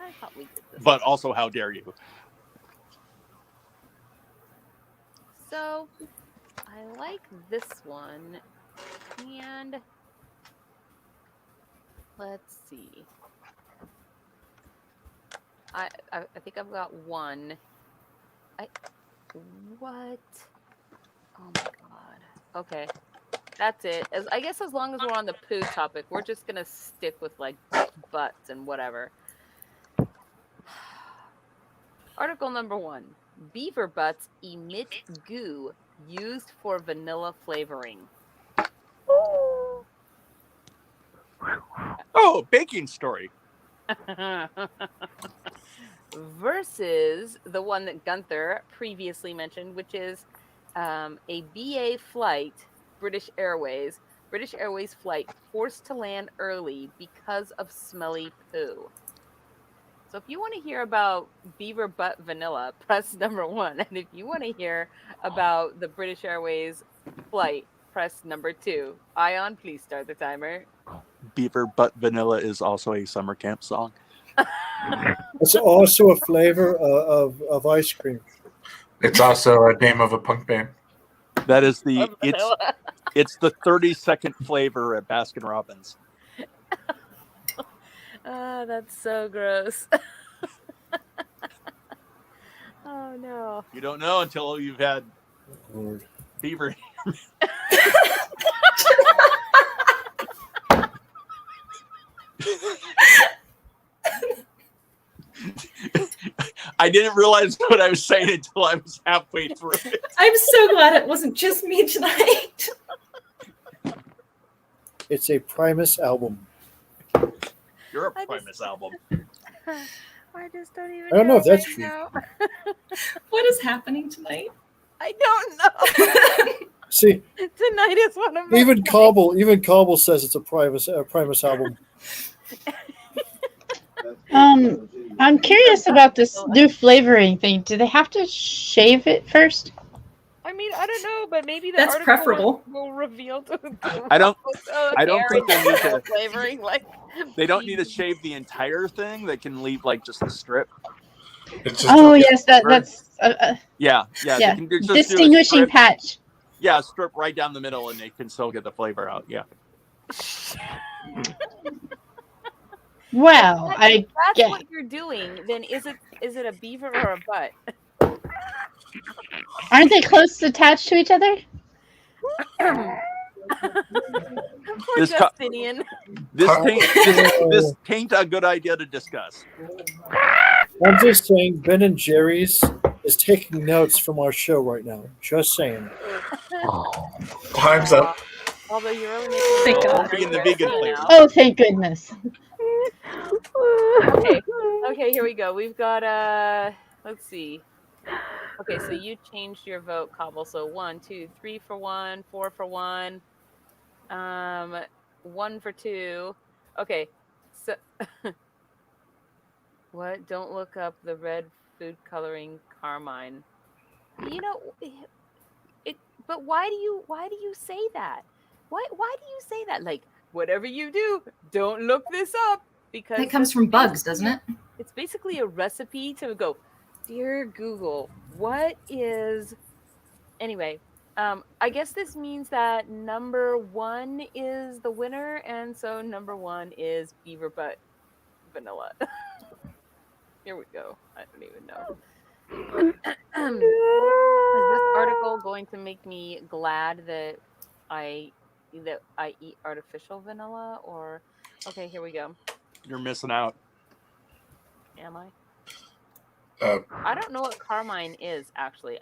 I thought we did this. But also, how dare you? So, I like this one, and let's see. I think I've got one. What? Oh my god. Okay, that's it. I guess as long as we're on the poo topic, we're just gonna stick with like butts and whatever. Article number 1. Beaver butts emit goo used for vanilla flavoring. Oh, baking story. Versus the one that Gunther previously mentioned, which is a BA flight, British Airways flight forced to land early because of smelly poo. So if you want to hear about beaver butt vanilla, press number 1. And if you want to hear about the British Airways flight, press number 2. Ion, please start the timer. Beaver butt vanilla is also a summer camp song. It's also a flavor of ice cream. It's also a name of a punk band. That is Of vanilla. it's the 30-second flavor at Baskin Robbins. That's so gross. Oh no. You don't know until you've had Lord. beaver. I didn't realize what I was saying until I was halfway through it. I'm so glad it wasn't just me tonight. It's a Primus album. You're a Primus album. I just don't even I don't know if that's true. now. What is happening tonight? I don't know. See, Tonight is one of my even Cobble says it's a Primus album. I'm curious about this new flavoring thing. Do they have to shave it first? I mean, I don't know, but maybe the That's article preferable. will reveal to I don't think they need to. flavoring. Like They don't need to shave the entire thing. They can leave like just a strip. It's just Oh, yes, that's Yeah. yeah. They can just do a Distinguishing strip. patch. Yeah, strip right down the middle, and they can still get the flavor out. Yeah. Well, if I that's get. what you're doing, then is it a beaver or a butt? Aren't they close attached to each other? Poor This Justinian. This ain't a good idea to discuss. I'm just saying, Ben and Jerry's is taking notes from our show right now. Just saying. Time's up. Although you're really Thank making God. Won't be in the vegan flavor. now. Oh, thank goodness. Okay. Okay, here we go. We've got let's see. Okay, so you changed your vote, Cobble. So 1, 2, 3 for 1, 4 for 1, 1 for 2. Okay, so what? Don't look up the red food coloring carmine. You know it. But why do you say that? Why do you say that? Like whatever you do, don't look this up because That comes that's from bugs, basically- doesn't it? It's basically a recipe to go, dear Google, what is anyway? I guess this means that number 1 is the winner, and so number 1 is beaver butt vanilla. Here we go. I don't even know. Is this article going to make me glad that I eat artificial vanilla, or okay, here we go. You're missing out. Am I? Uh, I don't know what carmine is actually.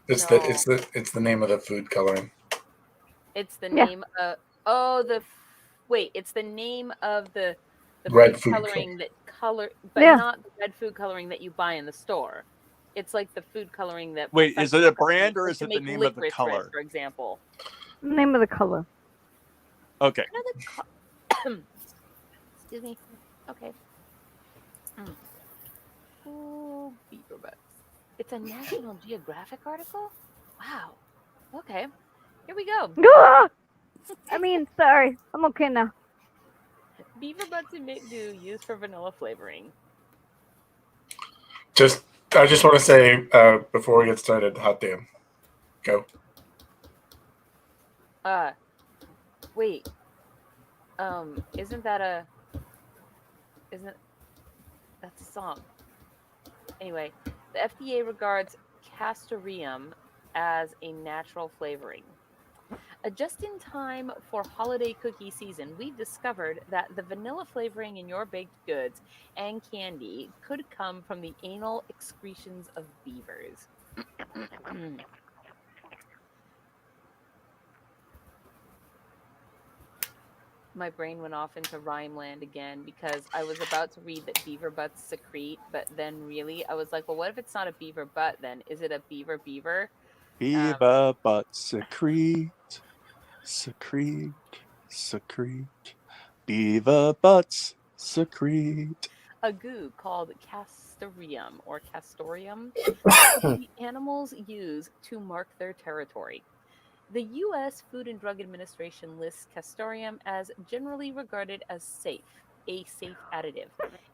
it's No. the name of the food coloring. It's the Yeah. name of wait, it's the name of the Red food food coloring that color, but Yeah. not the red food coloring that you buy in the store. It's like the food coloring that. Wait, is it a professional brand companies or use is to it the make name of the licorice red, color? for example? Name of the color. Okay. Excuse me. Okay. Ooh, beaver butts. It's a National Geographic article? Wow. Okay. Here we go. Ah! Sorry. I'm okay now. Beaver butts emit goo used for vanilla flavoring. I just want to say before we get started, hot damn, go. Wait. Isn't that's a song. Anyway, the FDA regards castoreum as a natural flavoring. Just in time for holiday cookie season, we discovered that the vanilla flavoring in your baked goods and candy could come from the anal excretions of beavers. My brain went off into rhyme land again because I was about to read that beaver butts secrete, but then really I was like, well, what if it's not a beaver butt then? Is it a beaver? Beaver butts secrete. Beaver butts secrete. A goo called castoreum or castorium that the animals use to mark their territory. The U.S. Food and Drug Administration lists castoreum as generally regarded as a safe additive,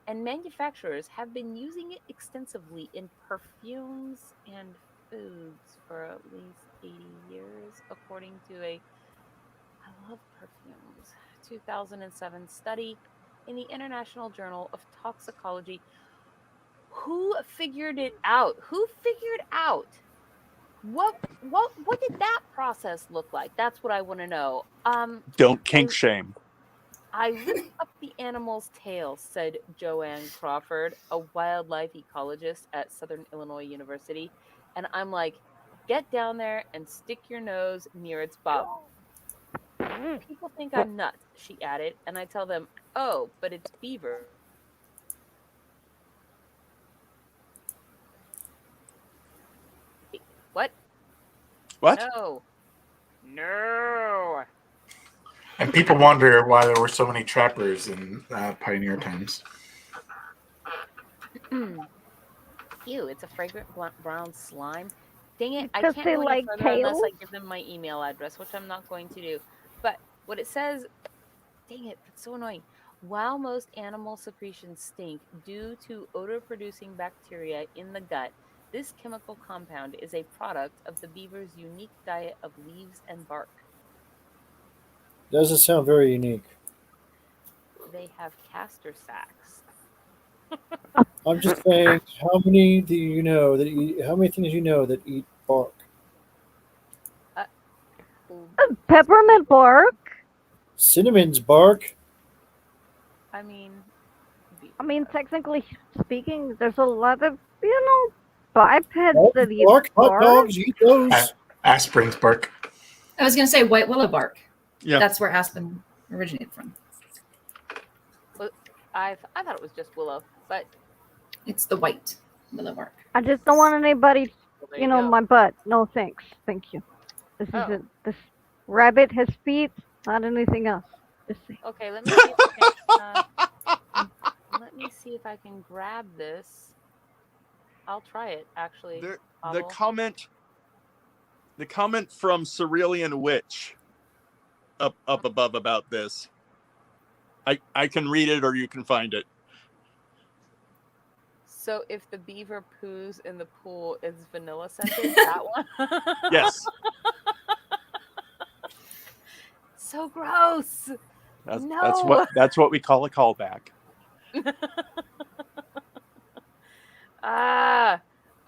and manufacturers have been using it extensively in perfumes and foods for at least 80 years, according to I love perfumes, 2007 study in the International Journal of Toxicology. Who figured it out? Who figured out what did that process look like? That's what I want to know. Don't kink shame. I lift up the animal's tail, said Joanne Crawford, a wildlife ecologist at Southern Illinois University, and I'm like, get down there and stick your nose near its bum. People think I'm nuts, she added, and I tell them, oh, but it's beaver. What? What? No. And people wonder why there were so many trappers in pioneer times. Ew, it's a fragrant brown slime. Dang it, I Does can't they go any like further unless I tails? give them my email address, which I'm not going to do. But what it says, dang it, that's so annoying. While most animal secretions stink due to odor-producing bacteria in the gut, this chemical compound is a product of the beaver's unique diet of leaves and bark. Doesn't sound very unique. They have castor sacs. I'm just saying, how many do you know that eat? How many things you know that eat bark? Peppermint bark? Cinnamon's bark. I mean, Technically speaking, there's a lot of, bipeds that eat Bark, hot bark? dogs, eat those. Aspirin's bark. I was going to say white willow bark. Yeah. That's where aspen originated from. I thought it was just willow, but It's the white willow bark. I just don't want anybody, well, there you know, go. my butt. No thanks. Thank you. This Oh. isn't. This rabbit has feet, not anything else. Just say. Okay, let me see if I can, let me see if I can grab this. I'll try it actually. The Hobble. comment from Cerulean Witch up above about this. I can read it or you can find it. So if the beaver poos in the pool is vanilla scented, that one? Yes. So gross. That's what we call a callback.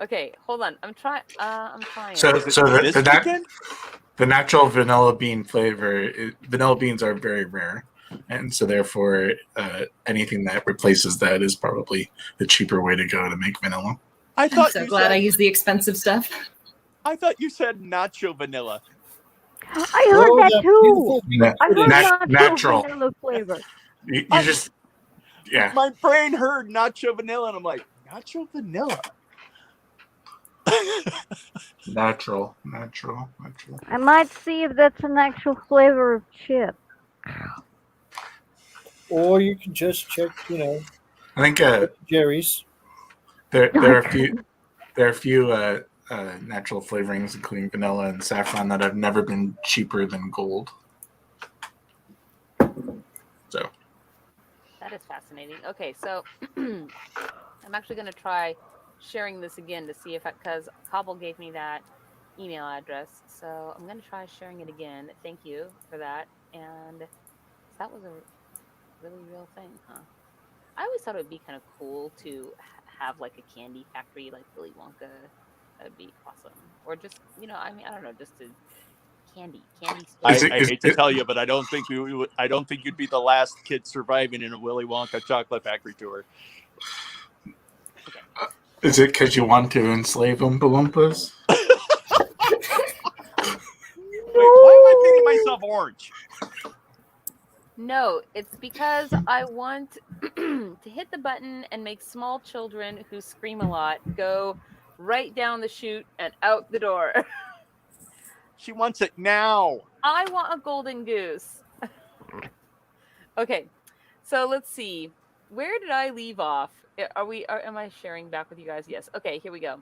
Okay, hold on. I'm trying. So Is it so this weekend? the natural vanilla bean flavor, vanilla beans are very rare. And so therefore, anything that replaces that is probably the cheaper way to go to make vanilla. I I'm thought so you glad said, I use the expensive stuff. I thought you said nacho vanilla. I heard Oh, that too. beautiful bean Na- I heard footage. not natural. vanilla flavor. You just, yeah. My brain heard nacho vanilla, and I'm like, nacho vanilla. Natural. I might see if that's an actual flavor of chip. Or you can just check, I think Jerry's. there are a few natural flavorings, including vanilla and saffron, that have never been cheaper than gold. So That is fascinating. Okay, so I'm actually going to try sharing this again to see if because Cobble gave me that email address. So I'm going to try sharing it again. Thank you for that. And that was a really real thing, huh? I always thought it would be kind of cool to have like a candy factory like Willy Wonka. That'd be awesome. Or just, I don't know, just to candy I store. hate to tell you, but I don't think I don't think you'd be the last kid surviving in a Willy Wonka chocolate factory tour. is it because you want to enslave Oompa Loompas? Wait, why am I painting myself orange? No, it's because I want to hit the button and make small children who scream a lot go right down the chute and out the door. She wants it now. I want a golden goose. Okay, so let's see. Where did I leave off? Am I sharing back with you guys? Yes. Okay, here we go.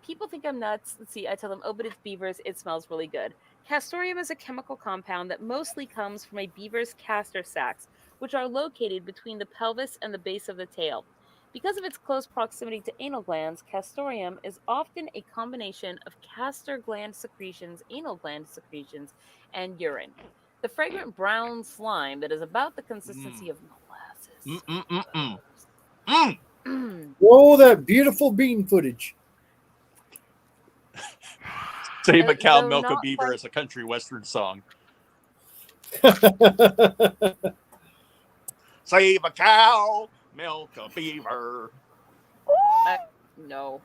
People think I'm nuts. Let's see. I tell them, oh, but it's beavers. It smells really good. Castoreum is a chemical compound that mostly comes from a beaver's castor sacs, which are located between the pelvis and the base of the tail. Because of its close proximity to anal glands, castoreum is often a combination of castor gland secretions, anal gland secretions, and urine. The fragrant brown slime that is about the consistency of molasses. Oh, that beautiful bean footage. Save a cow, though milk a not beaver quite- is a country western song. Save a cow, milk a beaver. No.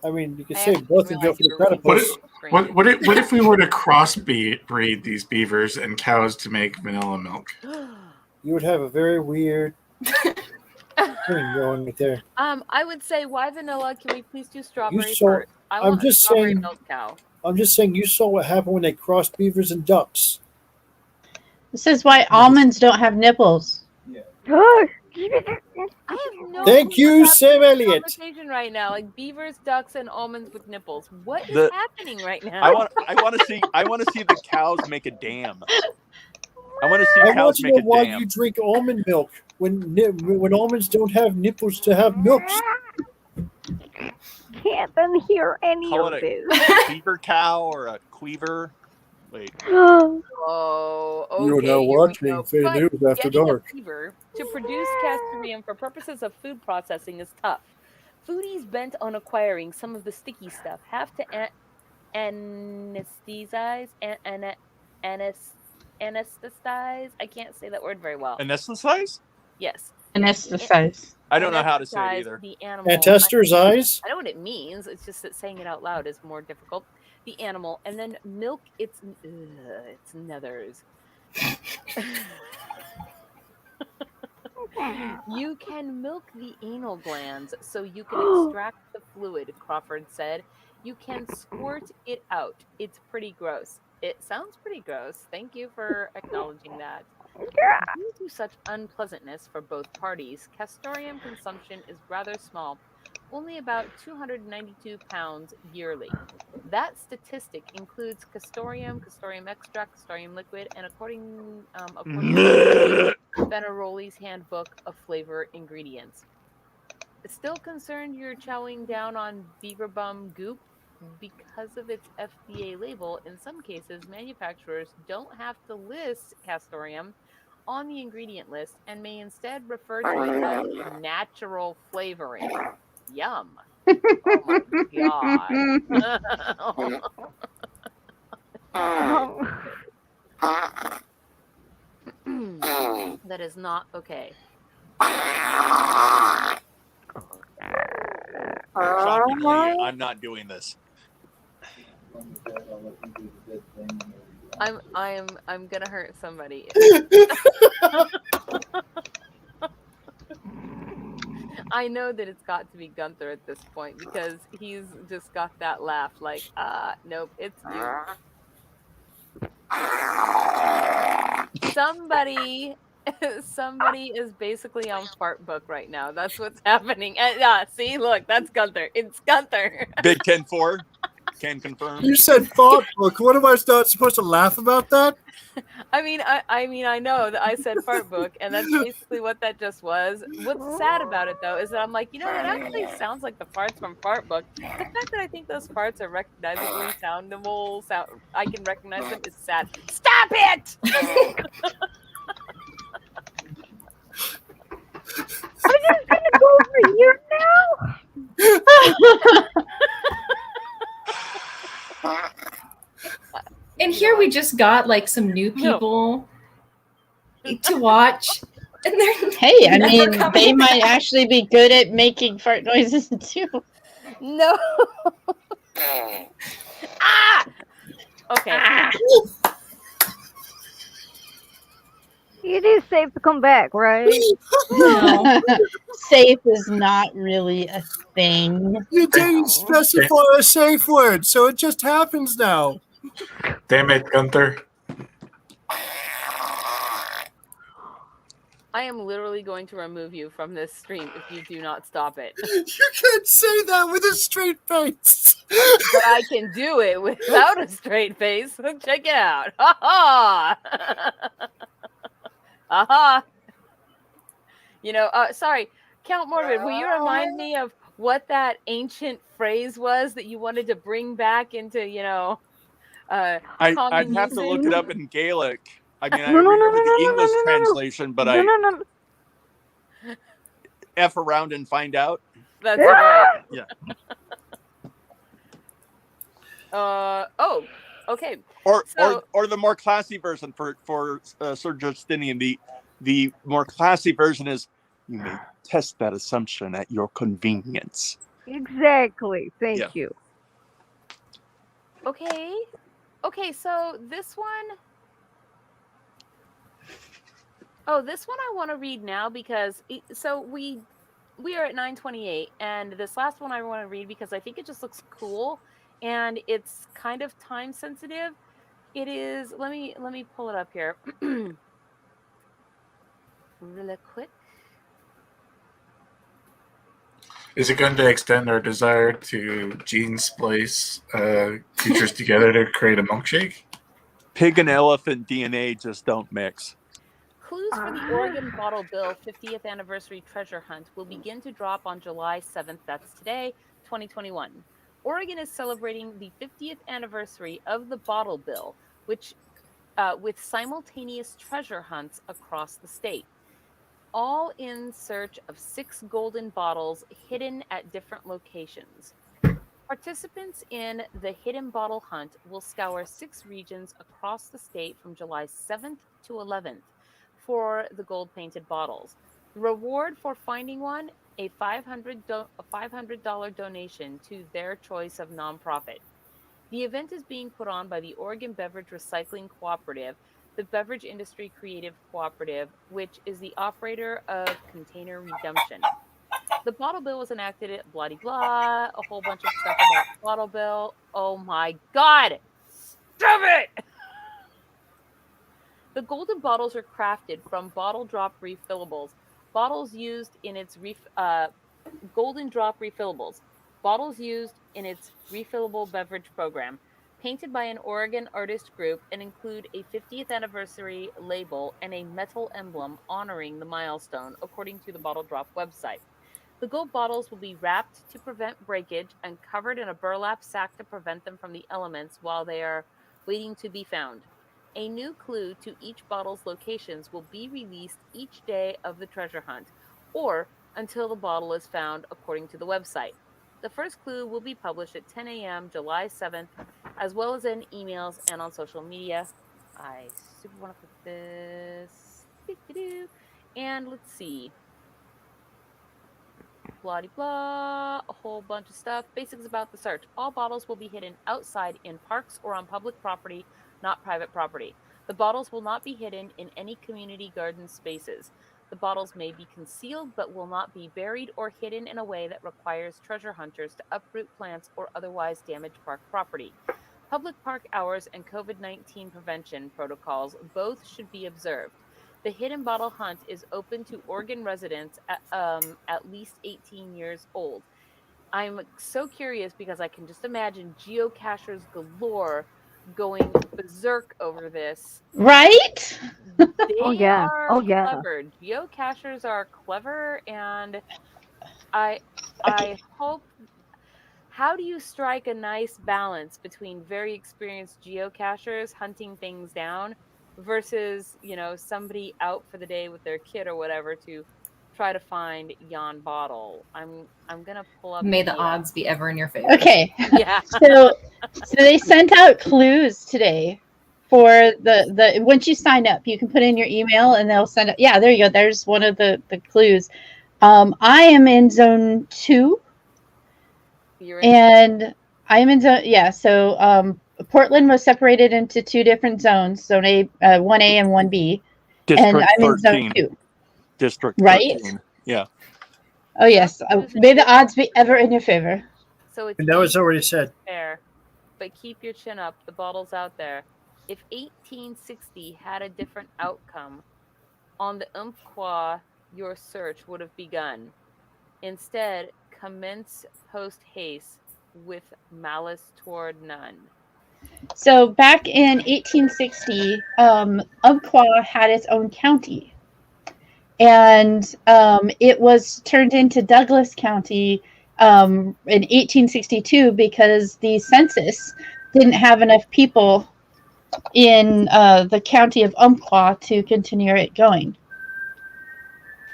I mean, you can I say actually both and go realized for the you were reading platypus. the screen. What if we were to crossbreed these beavers and cows to make vanilla milk? You would have a very weird thing going right there. I would say, why vanilla? Can we please do strawberry saw- first? I I'm want a just strawberry saying- milk cow. I'm just saying, you saw what happened when they crossed beavers and ducks. This is why almonds don't have nipples. I have no Thank clue you, what's Sam happening in the Elliott. conversation right now, like beavers, ducks, and almonds with nipples. What is The- happening right now? I want to see the cows make a dam. I want to see I want cows to make know a why dam. you drink almond milk when almonds don't have nipples to have milk. Can't hear any Call of it this. a beaver cow or a queaver. Wait, Oh, okay. You are now here we watching go. Fairy But News After getting Dark. a beaver to produce castoreum for purposes of food processing is tough. Foodies bent on acquiring some of the sticky stuff have to anesthetize. I can't say that word very well. anesthetize? Yes. Anesthetize. I don't know how to say it Anesthetize either. the animal. And tester's eyes? I know what it means. It's just that saying it out loud is more difficult. The animal, and then milk its nethers. You can milk the anal glands so you can extract the fluid, Crawford said. You can squirt it out. It's pretty gross. It sounds pretty gross. Thank you for acknowledging that. Due to such unpleasantness for both parties, castoreum consumption is rather small, only about 292 pounds yearly. That statistic includes castoreum, castoreum extract, castoreum liquid, and according to Benaroli's Handbook of Flavor Ingredients. Still concerned you're chowing down on beaver bum goop? Because of its FDA label, in some cases, manufacturers don't have to list castoreum on the ingredient list and may instead refer to it as natural flavoring. Yum. Oh my god. That is not okay. Shockingly, I'm not doing this. I'm gonna hurt somebody. I know that it's got to be Gunther at this point because he's just got that laugh like, nope, it's you. Somebody is basically on fart book right now. That's what's happening. Yeah, see, look, that's Gunther. It's Gunther. Big Ken 4 can confirm. You said fart book. What am I not supposed to laugh about that? I mean, I know that I said fart book, and that's basically what that just was. What's sad about it, though, is that I'm like, that actually sounds like the farts from Fart Book. The fact that I think those farts are recognizably soundable, I can recognize them is sad. Stop it! I'm just gonna go over here now. And here we just got like some new people to watch. And they're Hey, I never mean, coming they might back. actually be good at making fart noises too. No. Okay. It is safe to come back, right? No. Safe is not really a thing. You didn't specify a safe word, so it just happens now. Damn it, Gunther. I am literally going to remove you from this stream if you do not stop it. You can't say that with a straight face. But I can do it without a straight face. Check it out. Ha ha! Aha! Sorry, Count Morbid, will you remind me of what that ancient phrase was that you wanted to bring back into, I'd common have to look usage? it up in Gaelic. I mean, I remember the English translation, but I F around and find out. That's right. Yeah. Okay. Or So- the more classy version for Sir Justinian. The more classy version is, you may test that assumption at your convenience. Exactly. Thank you. Okay, so this one. Oh, this one I want to read now because we are at 9:28, and this last one I want to read because I think it just looks cool, and it's kind of time sensitive. It is. Let me pull it up here, really quick. Is it going to extend our desire to gene splice creatures together to create a milkshake? Pig and elephant DNA just don't mix. Clues for the Oregon Bottle Bill 50th Anniversary Treasure Hunt will begin to drop on July 7th, that's today, 2021. Oregon is celebrating the 50th anniversary of the Bottle Bill, which with simultaneous treasure hunts across the state, all in search of 6 golden bottles hidden at different locations. Participants in the Hidden Bottle Hunt will scour 6 regions across the state from July 7th to 11th for the gold-painted bottles. Reward for finding one, a $500 donation to their choice of nonprofit. The event is being put on by the Oregon Beverage Recycling Cooperative, the Beverage Industry Creative Cooperative, which is the operator of Container Redemption. The bottle bill was enacted at blah blah, a whole bunch of stuff about bottle bill. Oh my god! Stop it! The golden bottles are crafted from bottle drop refillables. Bottles used in its golden drop refillables. Bottles used in its refillable beverage program. Painted by an Oregon artist group and include a 50th anniversary label and a metal emblem honoring the milestone, according to the Bottle Drop website. The gold bottles will be wrapped to prevent breakage and covered in a burlap sack to prevent them from the elements while they are waiting to be found. A new clue to each bottle's locations will be released each day of the treasure hunt, or until the bottle is found, according to the website. The first clue will be published at 10 a.m. July 7th, as well as in emails and on social media. I super want to put this. And let's see. Blah blah, a whole bunch of stuff. Basics about the search. All bottles will be hidden outside in parks or on public property, not private property. The bottles will not be hidden in any community garden spaces. The bottles may be concealed but will not be buried or hidden in a way that requires treasure hunters to uproot plants or otherwise damage park property. Public park hours and COVID-19 prevention protocols both should be observed. The hidden bottle hunt is open to Oregon residents at least 18 years old. I'm so curious because I can just imagine geocachers galore going berserk over this. Right? They Oh, yeah. are Oh, yeah. clever. Geocachers are clever, and I hope. How do you strike a nice balance between very experienced geocachers hunting things down versus, somebody out for the day with their kid or whatever to try to find yon bottle? I'm gonna pull up. May the odds be ever in your favor. Okay. Yeah. So they sent out clues today for the once you sign up, you can put in your email and they'll send it. Yeah, there you go. There's one of the clues. I am in zone 2. And I'm in zone, so Portland was separated into 2 different zones, zone A, 1A and 1B. District and I'm 13. in zone 2. District right? 13. Yeah. Oh, yes. May the odds be ever in your favor. So it's And that was already said. fair, but keep your chin up. The bottle's out there. If 1860 had a different outcome, on the Umpqua, your search would have begun. Instead, commence post haste with malice toward none. So back in 1860, Umpqua had its own county. And it was turned into Douglas County in 1862 because the census didn't have enough people in the county of Umpqua to continue it going.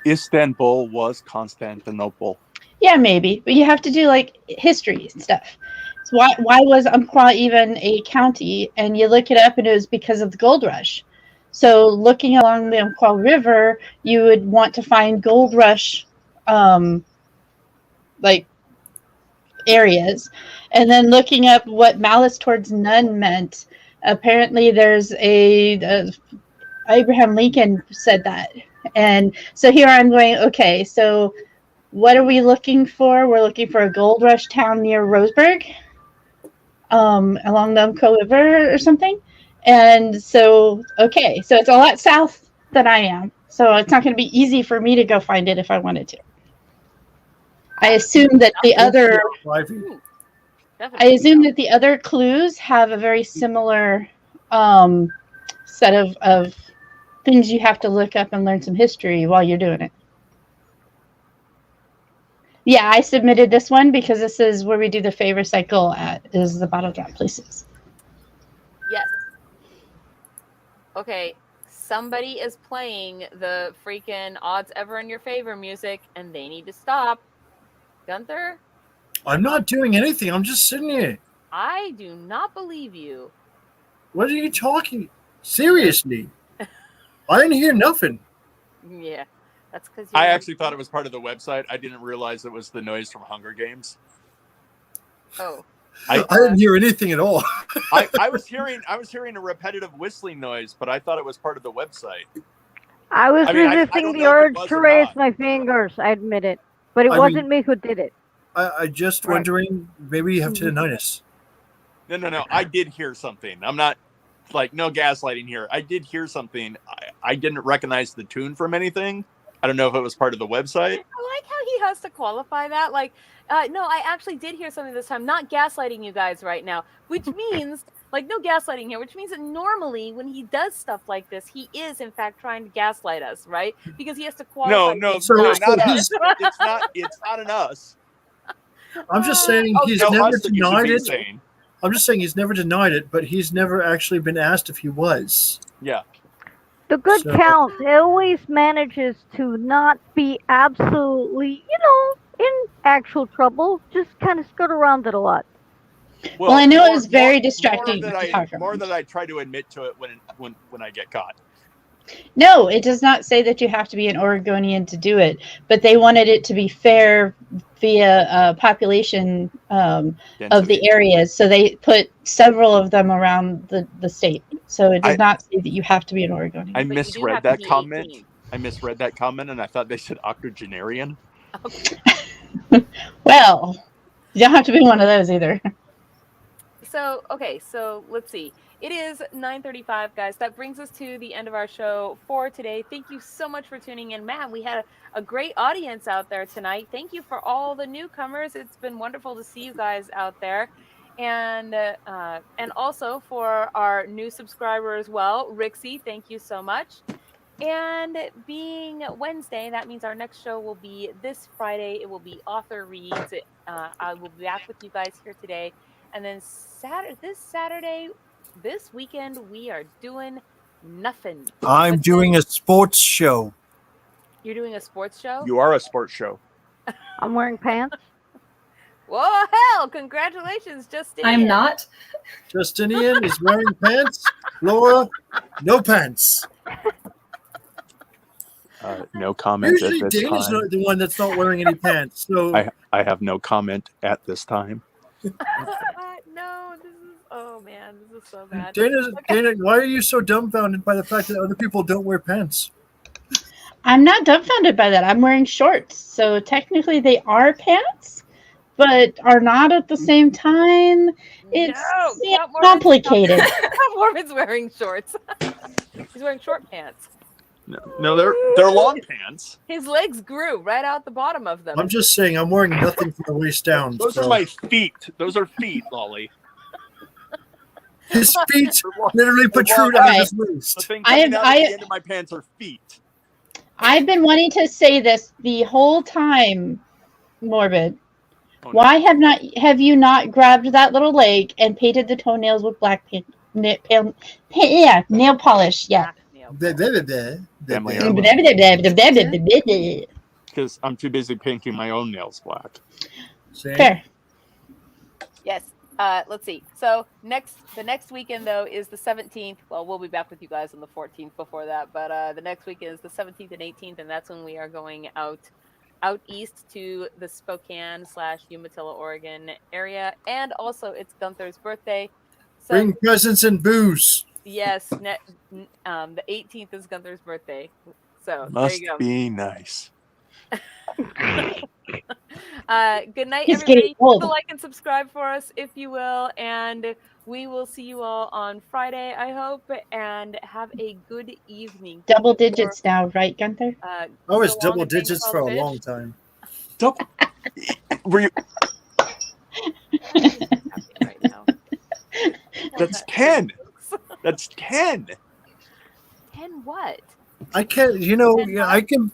Istanbul was Constantinople. Yeah, maybe, but you have to do like history and stuff. So why was Umpqua even a county? And you look it up, and it was because of the gold rush. So looking along the Umpqua River, you would want to find gold rush, like areas, and then looking up what malice towards none meant. Apparently, there's a Abraham Lincoln said that, and so here I'm going. Okay, so what are we looking for? We're looking for a gold rush town near Roseburg, along the Umpqua River or something. And so, okay, so it's a lot south than I am. So it's not going to be easy for me to go find it if I wanted to. I assume that the other clues have a very similar set of things you have to look up and learn some history while you're doing it. Yeah, I submitted this one because this is where we do the favor cycle is the bottle drop places. Yes. Okay, somebody is playing the freaking odds ever in your favor music, and they need to stop. Gunther? I'm not doing anything. I'm just sitting here. I do not believe you. What are you talking? Seriously? I didn't hear nothing. Yeah. That's because I actually thought it was part of the website. I didn't realize it was the noise from Hunger Games. Oh. I didn't hear anything at all. I was hearing a repetitive whistling noise, but I thought it was part of the website. I was I mean, I resisting don't the know if it urge was to or raise not. my fingers. I admit it, but it I wasn't mean- me who did it. I just Right. wondering, maybe you have tinnitus. No. I did hear something. I'm not like no gaslighting here. I did hear something. I didn't recognize the tune from anything. I don't know if it was part of the website. I like how he has to qualify that. Like, no, I actually did hear something this time. Not gaslighting you guys right now, which means, like, no gaslighting here, which means that normally when he does stuff like this, he is, in fact, trying to gaslight us, right? Because he has to qualify. No, So- not so us. he's- It's not an us. I'm just saying he's No, never us that you should denied be it. saying. I'm just saying he's never denied it, but he's never actually been asked if he was. Yeah. The good So- Count always manages to not be absolutely, in actual trouble. Just kind of skirt around it a lot. Well, I know it was very distracting More to talk around. that I try to admit to it when I get caught. No, it does not say that you have to be an Oregonian to do it, but they wanted it to be fair via population of Density. the areas. So they put several of them around the state. So it does not say that you have to be an Oregonian. I But you do misread have to that be comment. 18. I misread that comment, and I thought they said octogenarian. Well, you don't have to be one of those either. So, okay, so let's see. It is 9:35, guys. That brings us to the end of our show for today. Thank you so much for tuning in. Man, we had a great audience out there tonight. Thank you for all the newcomers. It's been wonderful to see you guys out there. And also for our new subscriber as well, Rixie, thank you so much. And being Wednesday, that means our next show will be this Friday. It will be Author Reads. I will be back with you guys here today. And then this weekend, we are doing nothing. I'm But doing then- a sports show. You're doing a sports show? You are a sports show. I'm wearing pants. Whoa, hell! Congratulations, Justinian. I'm not. Justinian is wearing pants. Laura, no pants. No comment Usually at this Dana's time. not the one that's not wearing any pants. So I have no comment at this time. No, this is. Oh man, this is so bad. Dana, why are you so dumbfounded by the fact that other people don't wear pants? I'm not dumbfounded by that. I'm wearing shorts. So technically they are pants, but are not at the same time. It's No, Count Mormon's- complicated. Count Mormon's wearing shorts. He's wearing short pants. No, they're long pants. His legs grew right out the bottom of them. I'm just saying I'm wearing nothing from the waist down. Those so. are my feet. Those are feet, Lolly. His feet literally protrude out of his The waist. thing I coming have- out at I- the end of my pants are feet. I've been wanting to say this the whole time, Morbid. Oh, no. Why have you not grabbed that little leg and painted the toenails with black nail polish? Yeah. Blah, blah, blah, blah, Family blah, blah. heirloom. Because I'm too busy painting my own nails black. See? Fair. Yes. Let's see. So the next weekend though is the 17th. Well, we'll be back with you guys on the 14th before that, but the next weekend is the 17th and 18th, and that's when we are going out east to the Spokane/Umatilla, Oregon area, and also it's Gunther's birthday. So Bring presents and booze. yes, the 18th is Gunther's birthday. So Must there you go. be nice. Good night, He's everybody. getting old. Hit the like and subscribe for us, if you will, and we will see you all on Friday, I hope, and have a good evening. Double digits now, right, Gunther? I was so long double and thanks digits all for the a fish. long time. Were you? Right now. That's 10. That's 10. 10 what? I can't, I can.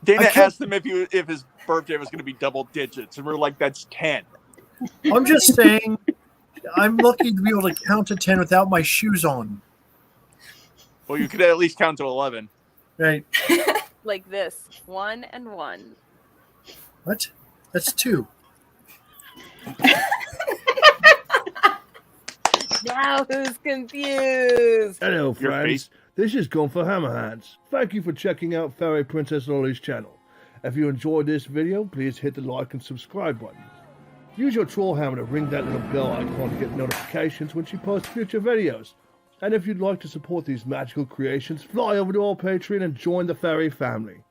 Dana I can't- asked him if his birthday was going to be double digits, and we're like, "That's 10." I'm just saying, I'm lucky to be able to count to 10 without my shoes on. Well, you could at least count to 11. Right? Like this. 1 and 1. What? That's 2. No, Now who's confused? Hello, Your friends. face. This is Gun for Hammerhands. Thank you for checking out Fairy Princess Lolly's channel. If you enjoyed this video, please hit the like and subscribe button. Use your troll hammer to ring that little bell icon to get notifications when she posts future videos. And if you'd like to support these magical creations, fly over to our Patreon and join the Ferry family.